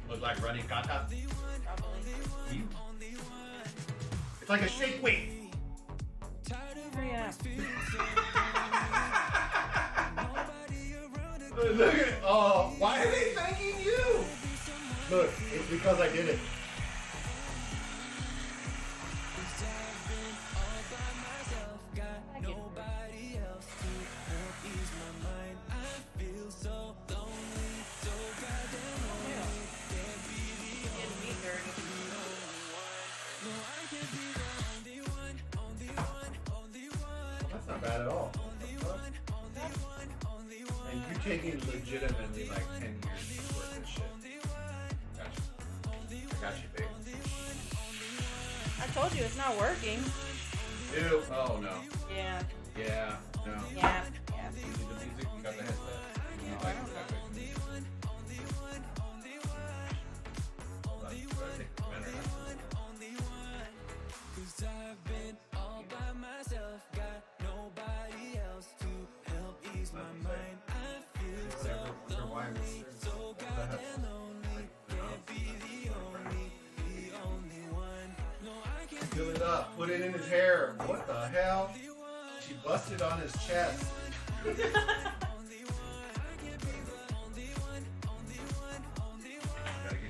Look like running kata. It's like a shake weight. Look at it. Oh, why are they thanking you? Look, it's because I did it. That's not bad at all. And you're taking legitimately like 10 years worth of shit. Gotcha. I got you, babe. I told you it's not working. Ew. Oh no. Yeah. Yeah. No. Yeah. You need the music. You got the headset. You need like exactly. Hold on. You gotta take the commander now. Fill it up. Put it in his hair. What the hell? She busted on his chest.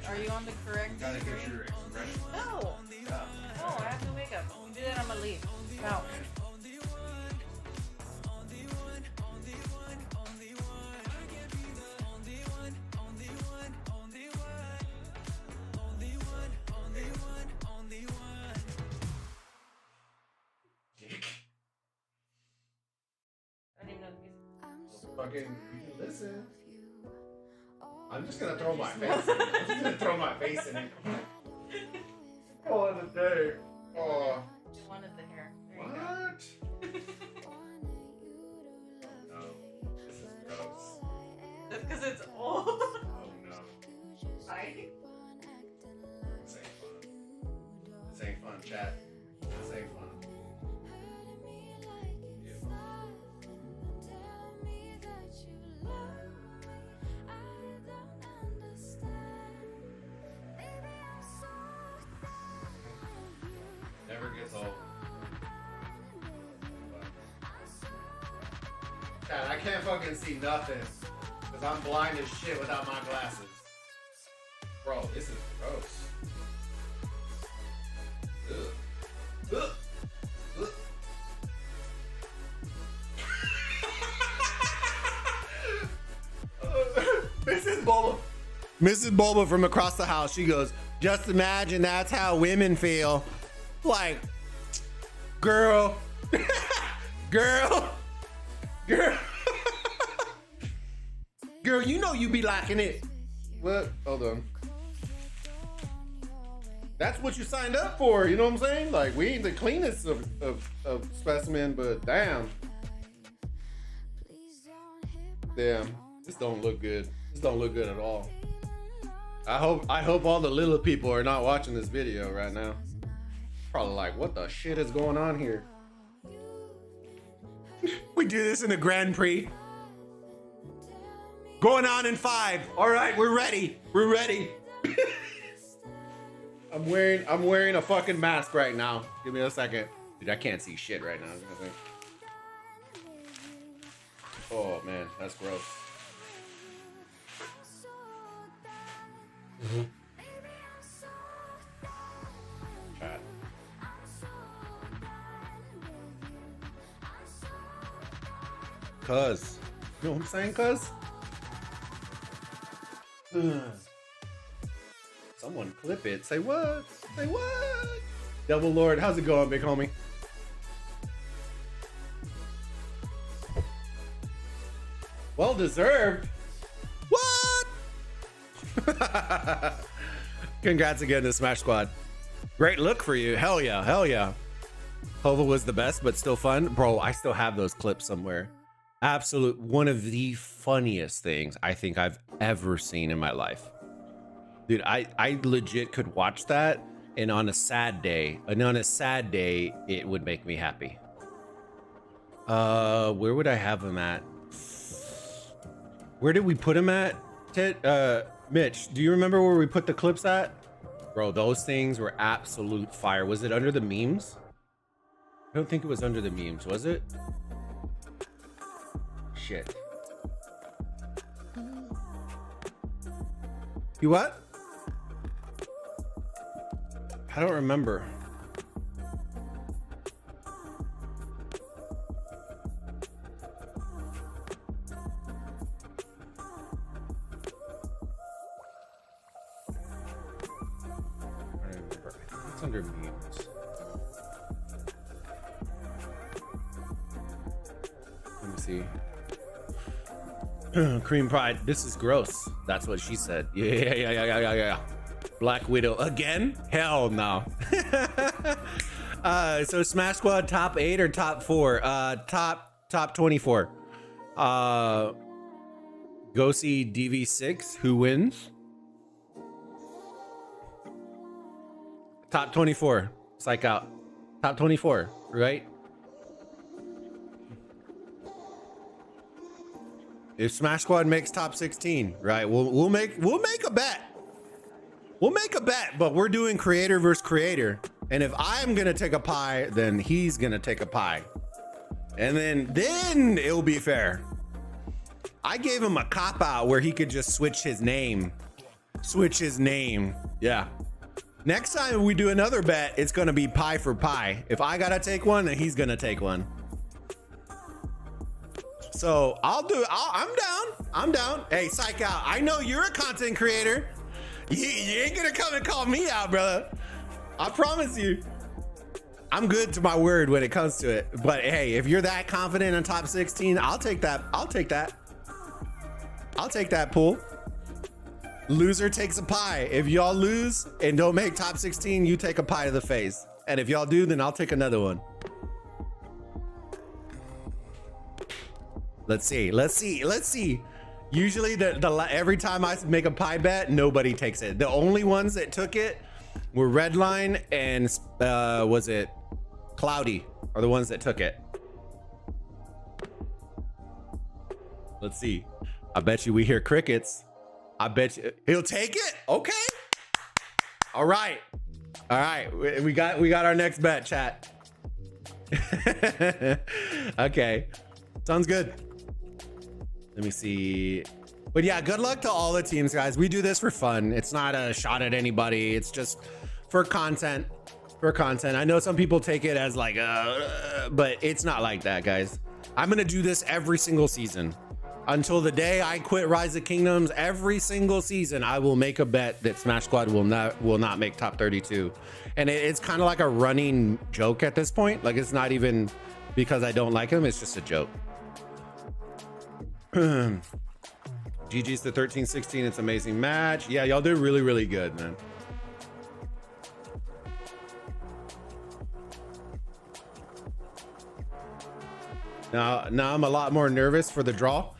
Are you on the correct Gotta get screen? your expression. No. Yeah. No, I have no makeup. Do that, I'm gonna leave. No. I don't even know the music. Fucking, you can listen. I'm just gonna throw my face in it. I'm just gonna throw my face in it. Call it a day. Oh. You wanted the hair. There you What? No. This is gross. go. That's because it's old. Oh no. Right? This ain't fun. This ain't fun, chat. This ain't fun. Never gets old. Chat, I can't fucking see nothing. Because I'm blind as shit without my glasses. Bro, this is gross. Ugh. Ugh. Ugh. Mrs. Bulba from across the house, she goes, just imagine that's how women feel. Like, girl, girl, girl, you know you be liking it. What? Hold on. That's what you signed up for, you know what I'm saying? Like, we ain't the cleanest of specimen, but damn. Damn, this don't look good. This don't look good at all. I hope all the little people are not watching this video right now. Probably like, what the shit is going on here? We do this in the Grand Prix. Going on in 5. All right, we're ready. We're ready. I'm wearing a fucking mask right now. Give me a second. Dude, I can't see shit right now. Oh man, that's gross. Chat. Cuz. You know what I'm saying, cuz? Someone clip it. Say what? Say what? Devil Lord, how's it going, big homie? Well deserved. What? Congrats again to Smash Squad. Great look for you. Hell yeah. Hell yeah. Hova was the best, but still fun. Bro, I still have those clips somewhere. Absolute one of the funniest things I think I've ever seen in my life. Dude, I legit could watch that, and on a sad day, it would make me happy. Where would I have him at? Where did we put him at? Mitch, do you remember where we put the clips at? Bro, those things were absolute fire. Was it under the memes? I don't think it was under the memes, was it? Shit. You what? I don't remember. It's under memes. Let me see. Cream Pride, this is gross. That's what she said. Yeah. Black Widow again? Hell no. So Smash Squad top 8 or top 4? Top 24. Go see DV6. Who wins? Top 24. Psych out. Top 24, right? If Smash Squad makes top 16, right? We'll make a bet. We'll make a bet, but we're doing creator versus creator. And if I'm gonna take a pie, then he's gonna take a pie. And then it'll be fair. I gave him a cop out where he could just switch his name. Yeah. Next time we do another bet, it's gonna be pie for pie. If I gotta take one, then he's gonna take one. So I'm down. Hey, psych out. I know you're a content creator. You ain't gonna come and call me out, brother. I promise you. I'm good to my word when it comes to it. But hey, if you're that confident in top 16, I'll take that. I'll take that pool. Loser takes a pie. If y'all lose and don't make top 16, you take a pie to the face. And if y'all do, then I'll take another one. Let's see. Usually every time I make a pie bet, nobody takes it. The only ones that took it were Redline and was it Cloudy are the ones that took it. Let's see. I bet you we hear crickets. I bet you he'll take it. Okay. All right. We got our next bet, chat. Okay. Sounds good. Let me see. But yeah, good luck to all the teams, guys. We do this for fun. It's not a shot at anybody. It's just for content. I know some people take it as like, but it's not like that, guys. I'm going to do this every single season. Until the day I quit Rise of Kingdoms, every single season, I will make a bet that Smash Squad will not make top 32. And it's kind of like a running joke at this point. Like, it's not even because I don't like him. It's just a joke. GG's the 13-16. It's an amazing match. Yeah, y'all did really, really good, man. Now I'm a lot more nervous for the draw.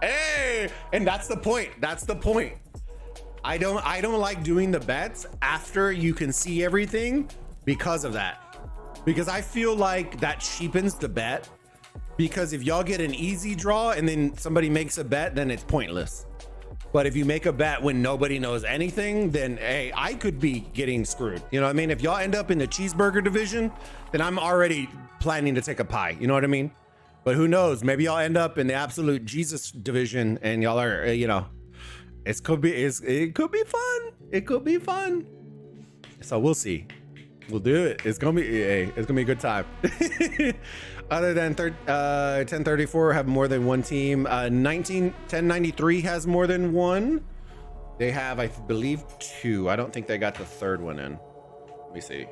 Hey, and that's the point. I don't like doing the bets after you can see everything because of that. Because I feel like that cheapens the bet. Because if y'all get an easy draw and then somebody makes a bet, then it's pointless. But if you make a bet when nobody knows anything, then hey, I could be getting screwed. You know what I mean? If y'all end up in the cheeseburger division, then I'm already planning to take a pie. You know what I mean? But who knows? Maybe y'all end up in the absolute Jesus division and y'all are, you know, it could be fun. It could be fun. So we'll see. We'll do it. It's gonna be a good time. Other than 1034 have more than one team. 1093 has more than one. They have, I believe, two. I don't think they got the third one in. Let me see.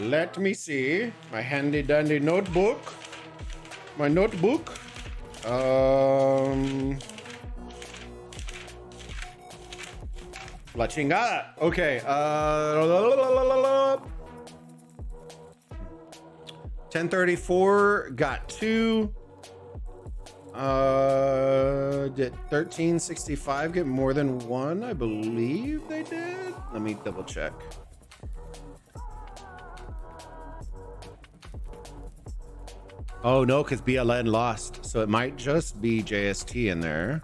Let me see. My handy dandy notebook. My notebook. La chingada. Okay. 1034 got 2. Did 1365 get more than 1? I believe they did. Let me double check. Oh no, because BLN lost, so it might just be JST in there.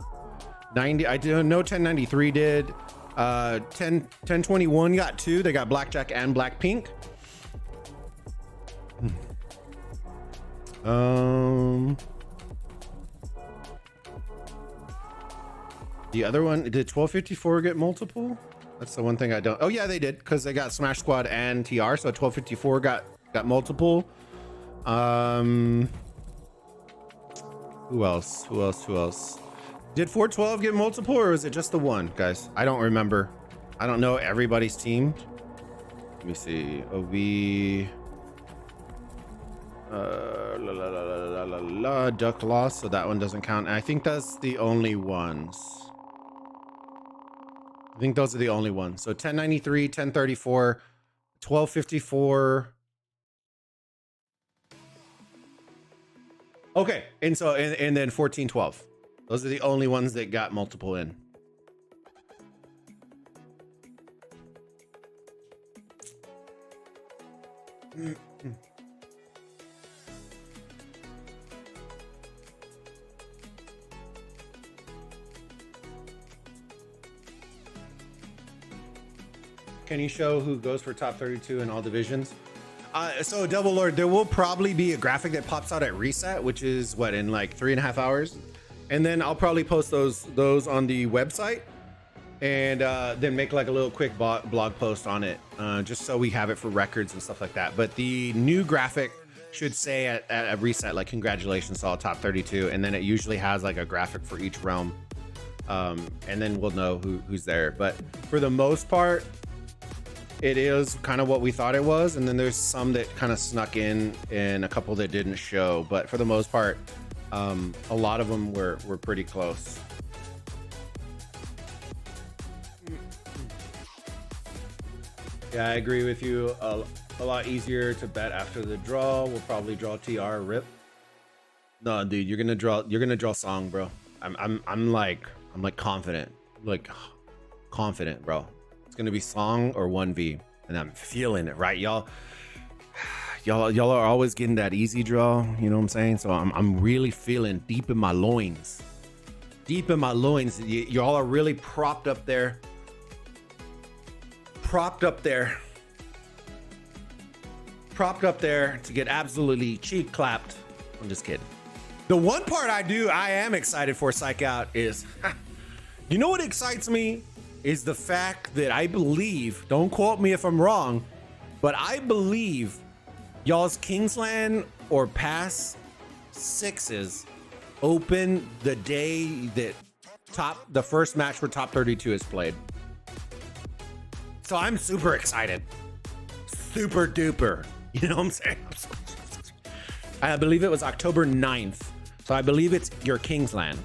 90. I don't know. 1093 did. 1021 got 2. They got Blackjack and Blackpink. The other one, did 1254 get multiple? That's the one thing I don't. Oh yeah, they did, because they got Smash Squad and TR, so 1254 got multiple. Who else? Did 412 get multiple, or is it just the one, guys? I don't remember. I don't know everybody's team. Let me see. OV. Duck lost, so that one doesn't count. And I think that's the only ones. I think those are the only ones. So 1093, 1034, 1254. Okay, and so and then 1412. Those are the only ones that got multiple in. Can you show who goes for top 32 in all divisions? So Double Lord, there will probably be a graphic that pops out at reset, which is what, in like 3.5 hours, and then I'll probably post those on the website, and then make like a little quick blog post on it, just so we have it for records and stuff like that. But the new graphic should say at a reset, like, congratulations to all top 32, and then it usually has like a graphic for each realm, and then we'll know who's there. But for the most part, it is kind of what we thought it was, and then there's some that kind of snuck in and a couple that didn't show, but for the most part, a lot of them were pretty close. Yeah, I agree with you. A lot easier to bet after the draw. We'll probably draw TR rip. No, dude, you're gonna draw Song, bro. I'm like confident, bro. It's gonna be Song or 1v, and I'm feeling it, right, y'all? Y'all are always getting that easy draw, you know what I'm saying? So I'm really feeling deep in my loins. Y'all are really propped up there. Propped up there to get absolutely cheek clapped. I'm just kidding. The one part I am excited for Psych Out is, you know what excites me? Is the fact that I believe, don't quote me if I'm wrong, but I believe y'all's Kingsland or Pass 6s open the day that the first match for top 32 is played. So I'm super excited. Super duper. You know what I'm saying? I believe it was October 9th. So I believe it's your Kingsland.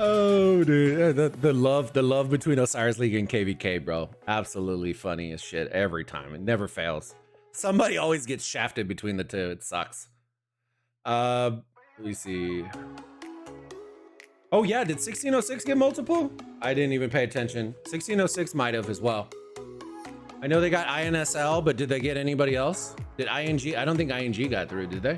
Oh, dude, the love between Osiris League and KVK, bro. Absolutely funny as shit every time. It never fails. Somebody always gets shafted between the two. It sucks. Let me see. Oh yeah, did 1606 get multiple? I didn't even pay attention. 1606 might have as well. I know they got INSL, but did they get anybody else? Did ING? I don't think ING got through, did they?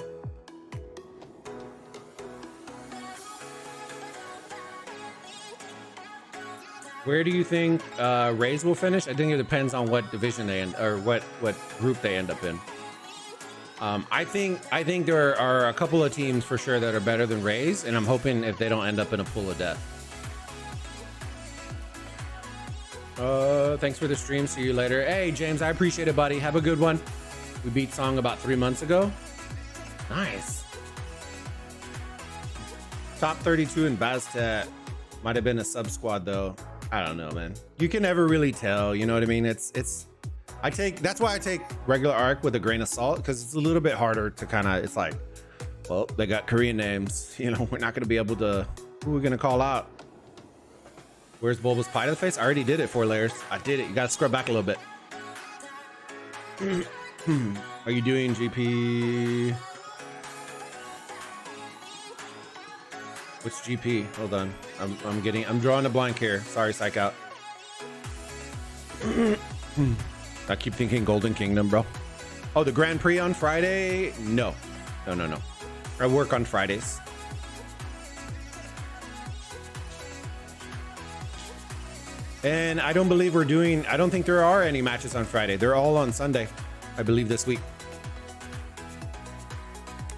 Where do you think Rays will finish? I think it depends on what division they end, or what group they end up in. I think there are a couple of teams for sure that are better than Rays, and I'm hoping if they don't end up in a pool of death. Thanks for the stream. See you later. Hey, James, I appreciate it, buddy. Have a good one. We beat Song about 3 months ago. Nice. Top 32 in Baztet. Might have been a sub squad though. I don't know, man. You can never really tell. You know what I mean? That's why I take regular Arc with a grain of salt, because it's a little bit harder to kind of, it's like, well, they got Korean names. You know, we're not going to be able to, who are we going to call out? Where's Bulba's pie to the face? I already did it, 4 layers. I did it. You got to scrub back a little bit. Are you doing GP? Which GP? Hold on. I'm drawing a blank here. Sorry, psych out. I keep thinking Golden Kingdom, bro. Oh, the Grand Prix on Friday? No. I work on Fridays. And I don't believe I don't think there are any matches on Friday. They're all on Sunday, I believe, this week.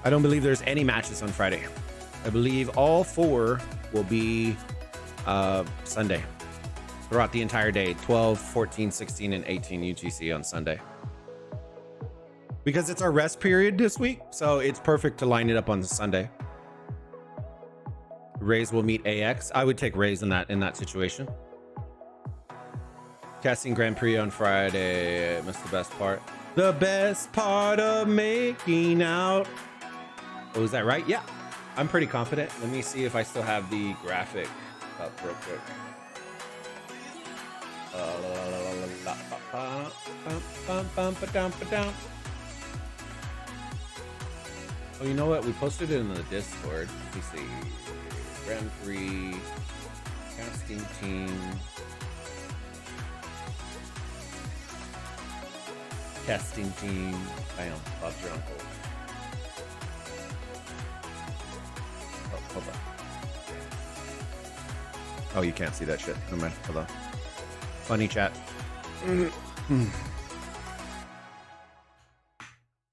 I don't believe there's any matches on Friday. I believe all 4 will be Sunday throughout the entire day. 12, 14, 16, and 18 UTC on Sunday. Because it's our rest period this week, so it's perfect to line it up on the Sunday. Rays will meet AX. I would take Rays in that situation. Casting Grand Prix on Friday. That's the best part. The best part of making out. Oh, is that right? Yeah. I'm pretty confident. Let me see if I still have the graphic up real quick. Oh, you know what? We posted it in the Discord. Let me see. Grand Prix. Casting team. Casting team. Bam. Bob's your uncle. Hold on. Oh, you can't see that shit. Never mind. Hold on. Funny chat.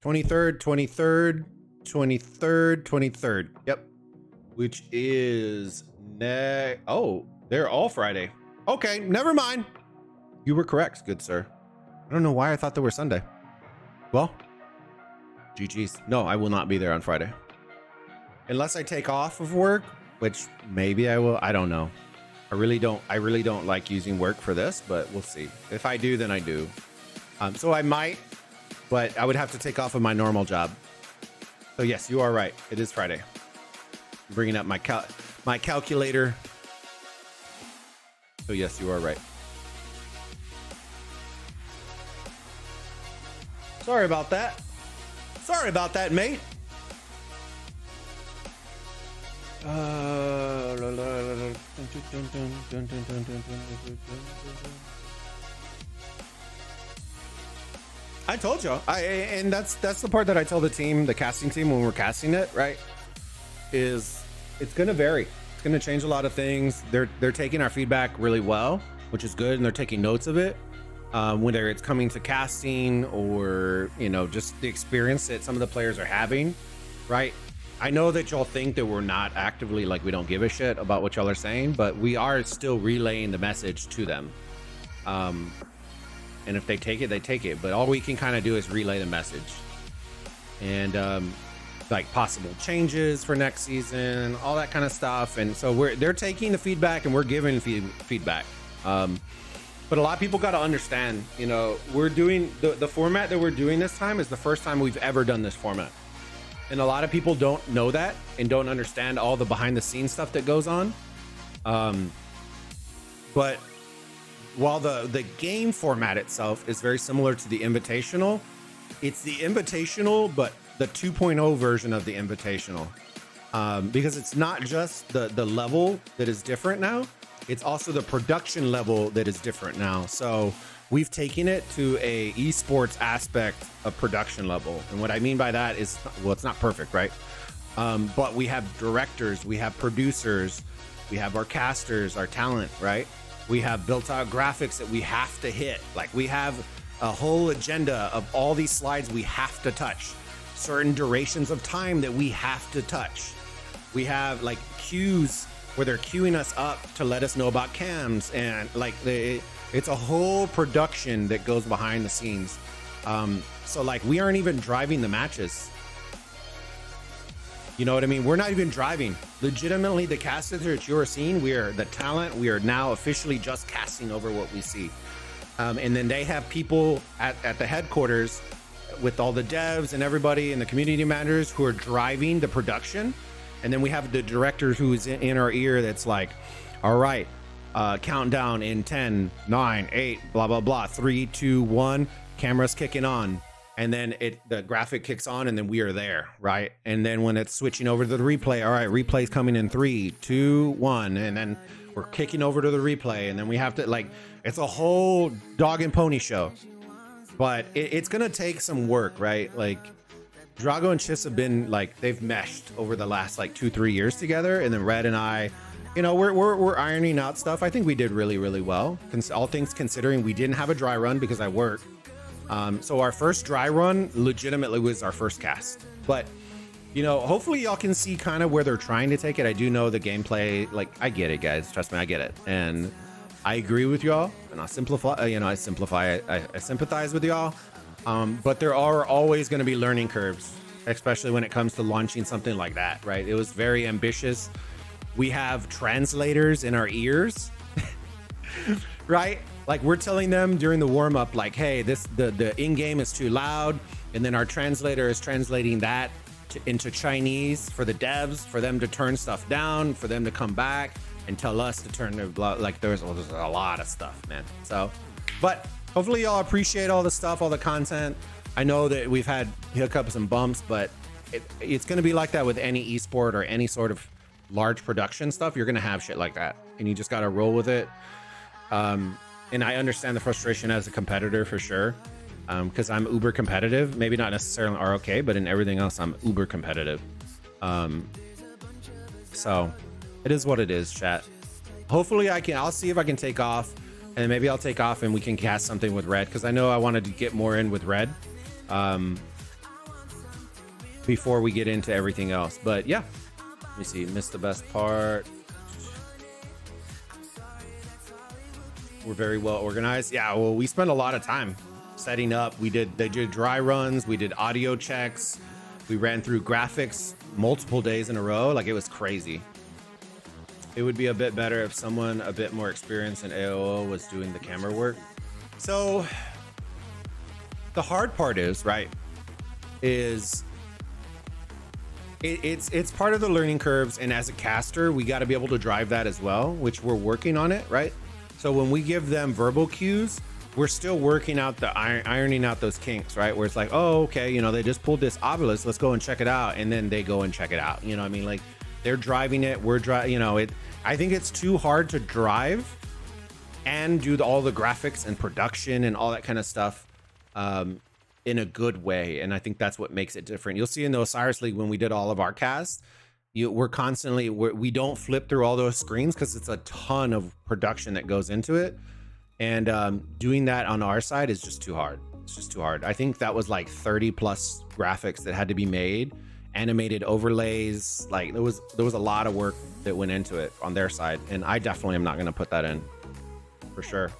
23rd. Yep. Which is oh, they're all Friday. Okay, never mind. You were correct, good sir. I don't know why I thought they were Sunday. Well, GG's. No, I will not be there on Friday. Unless I take off of work, which maybe I will. I don't know. I really don't like using work for this, but we'll see. If I do, then I do. So I might, but I would have to take off of my normal job. So yes, you are right. It is Friday. I'm bringing up my calculator. So yes, you are right. Sorry about that. Sorry about that, mate. I told you. And that's the part that I tell the team, the casting team, when we're casting it, right? Is it's gonna vary. It's gonna change a lot of things. They're taking our feedback really well, which is good, and they're taking notes of it. Whether it's coming to casting or, you know, just the experience that some of the players are having, right? I know that y'all think that we're not actively, like, we don't give a shit about what y'all are saying, but we are still relaying the message to them. And if they take it, they take it. But all we can kind of do is relay the message. And like possible changes for next season, all that kind of stuff. And so they're taking the feedback and we're giving feedback. But a lot of people got to understand, you know, we're doing the format that we're doing this time is the first time we've ever done this format. And a lot of people don't know that and don't understand all the behind the scenes stuff that goes on. But while the game format itself is very similar to the Invitational, it's the Invitational, but the 2.0 version of the Invitational. Because it's not just the level that is different now, it's also the production level that is different now. So we've taken it to a esports aspect of production level. And what I mean by that is, well, it's not perfect, right? But we have directors, we have producers, we have our casters, our talent, right? We have built out graphics that we have to hit. Like we have a whole agenda of all these slides we have to touch, certain durations of time that we have to touch. We have like queues where they're queuing us up to let us know about cams, and like It's a whole production that goes behind the scenes. So like we aren't even driving the matches. You know what I mean? We're not even driving. Legitimately, the casters that you are seeing, we are the talent. We are now officially just casting over what we see. And then they have people at the headquarters with all the devs and everybody and the community managers who are driving the production. And then we have the director who's in our ear that's like, all right, countdown in 10, 9, 8, blah, blah, blah, 3, 2, 1, camera's kicking on. And then the graphic kicks on and then we are there, right? And then when it's switching over to the replay, all right, replay's coming in 3, 2, 1. And then we're kicking over to the replay. And then we have to like, it's a whole dog and pony show. But it's going to take some work, right? Like Drago and Chiss have been like, they've meshed over the last like 2-3 years together. And then Red and I, you know, we're ironing out stuff. I think we did really, really well. All things considering, we didn't have a dry run because I work. So our first dry run legitimately was our first cast. But, you know, hopefully y'all can see kind of where they're trying to take it. I do know the gameplay, like, I get it, guys. Trust me, I get it. And I agree with y'all. And I sympathize with y'all. But there are always going to be learning curves, especially when it comes to launching something like that, right? It was very ambitious. We have translators in our ears, right? Like we're telling them during the warm up, like, hey, the in-game is too loud. And then our translator is translating that into Chinese for the devs, for them to turn stuff down, for them to come back and tell us to turn their like there's a lot of stuff, man. So, but hopefully y'all appreciate all the stuff, all the content. I know that we've had hiccups and bumps, but it's going to be like that with any esport or any sort of large production stuff. You're going to have shit like that and you just got to roll with it. And I understand the frustration as a competitor for sure, because I'm uber competitive. Maybe not necessarily in ROK, but in everything else, I'm uber competitive. So it is what it is, chat. Hopefully I'll see if I can take off, and maybe I'll take off and we can cast something with Red, because I know I wanted to get more in with Red before we get into everything else. But yeah, let me see. Missed the best part. We're very well organized. Yeah, well, we spent a lot of time setting up. They did dry runs. We did audio checks. We ran through graphics multiple days in a row. Like, it was crazy. It would be a bit better if someone a bit more experienced in AOO was doing the camera work. So the hard part is, right, is it's part of the learning curves. And as a caster, we got to be able to drive that as well, which we're working on it, right? So when we give them verbal cues, we're still working out ironing out those kinks, right? Where it's like, oh, okay, you know, they just pulled this obelisk, let's go and check it out. And then they go and check it out. You know what I mean? Like, they're driving it, we're driving, you know, I think it's too hard to drive and do all the graphics and production and all that kind of stuff in a good way. And I think that's what makes it different. You'll see in the Osiris League when we did all of our casts, we don't flip through all those screens because it's a ton of production that goes into it. And doing that on our side is just too hard. It's just too hard. I think that was like 30 plus graphics that had to be made, animated overlays. Like there was a lot of work that went into it on their side. And I definitely am not going to put that in for sure.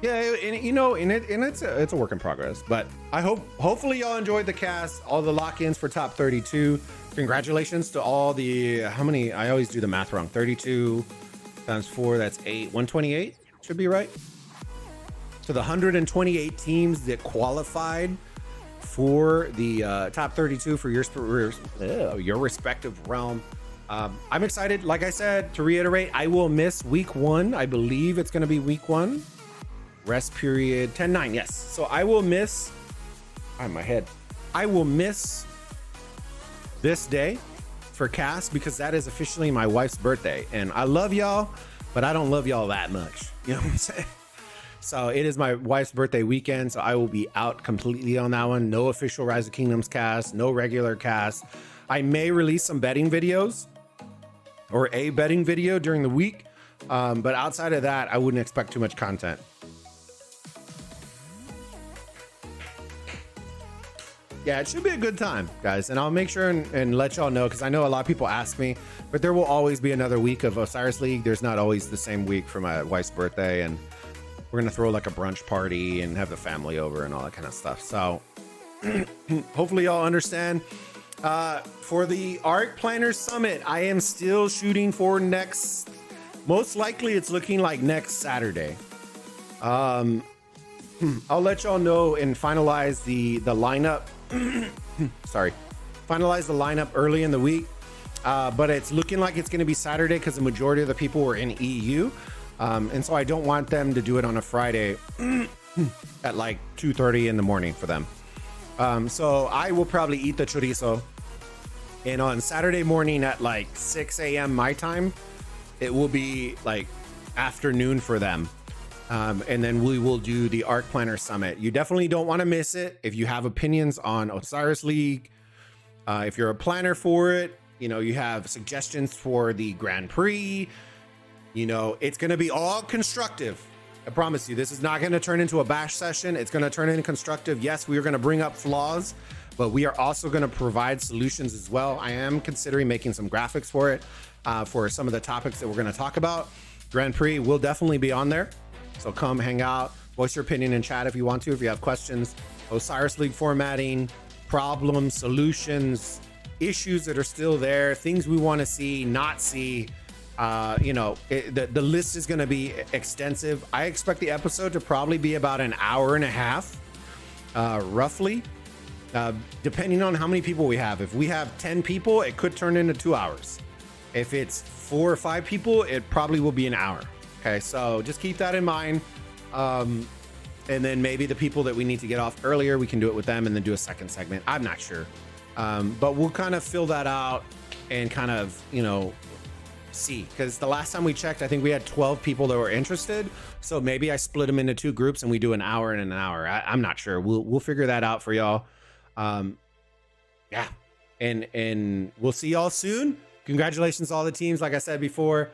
Yeah, it's a work in progress, but hopefully y'all enjoyed the cast, all the lock-ins for top 32. Congratulations to all the, how many, I always do the math wrong, 32 times 4, that's 8, 128 should be right. To the 128 teams that qualified for the top 32 for your respective realm. I'm excited. Like I said, to reiterate, I will miss week 1. I believe it's going to be week 1. Rest period 10-9. Yes. So I will miss. On my head. I will miss this day for cast because that is officially my wife's birthday, and I love y'all, but I don't love y'all that much. You know what I'm saying? So it is my wife's birthday weekend, so I will be out completely on that one. No official Rise of Kingdoms cast, no regular cast. I may release some betting videos or a betting video during the week, but outside of that, I wouldn't expect too much content. Yeah, it should be a good time, guys. And I'll make sure and let y'all know, because I know a lot of people ask me, but there will always be another week of Osiris League. There's not always the same week for my wife's birthday, and we're gonna throw like a brunch party and have the family over and all that kind of stuff. So hopefully y'all understand. For the Arc Planner Summit, I am still shooting for most likely it's looking like next Saturday. I'll let y'all know and finalize the lineup. Sorry, finalize the lineup early in the week, but it's looking like it's going to be Saturday because the majority of the people were in EU, and so I don't want them to do it on a Friday at like 2:30 in the morning for them. So I will probably eat the chorizo, and on Saturday morning at like 6 a.m. my time, it will be like afternoon for them. And then we will do the Arc Planner Summit. You definitely don't want to miss it. If you have opinions on Osiris League, if you're a planner for it, you know, you have suggestions for the Grand Prix, you know, it's going to be all constructive. I promise you, this is not going to turn into a bash session. It's going to turn into constructive. Yes, we are going to bring up flaws, but we are also going to provide solutions as well. I am considering making some graphics for it, for some of the topics that we're going to talk about. Grand Prix will definitely be on there. So come hang out, voice your opinion in chat if you want to, if you have questions. Osiris League formatting, problems, solutions, issues that are still there, things we want to see, not see. You know, the list is going to be extensive. I expect the episode to probably be about an hour and a half, roughly, depending on how many people we have. If we have 10 people, it could turn into 2 hours. If it's 4 or 5 people, it probably will be an hour. Okay, so just keep that in mind. And then maybe the people that we need to get off earlier, we can do it with them and then do a second segment. I'm not sure. But we'll kind of fill that out and kind of, you know, see. Because the last time we checked, I think we had 12 people that were interested. So maybe I split them into 2 groups and we do an hour and an hour. I'm not sure. We'll figure that out for y'all. Yeah. And we'll see y'all soon. Congratulations to all the teams, like I said before.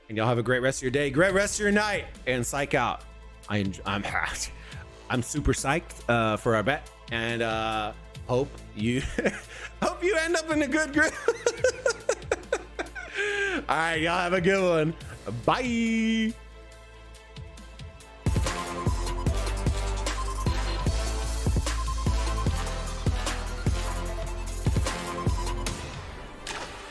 And y'all have a great rest of your day, great rest of your night, and psych out. I'm super psyched for our bet, and hope you end up in a good group. All right, y'all have a good one. Bye.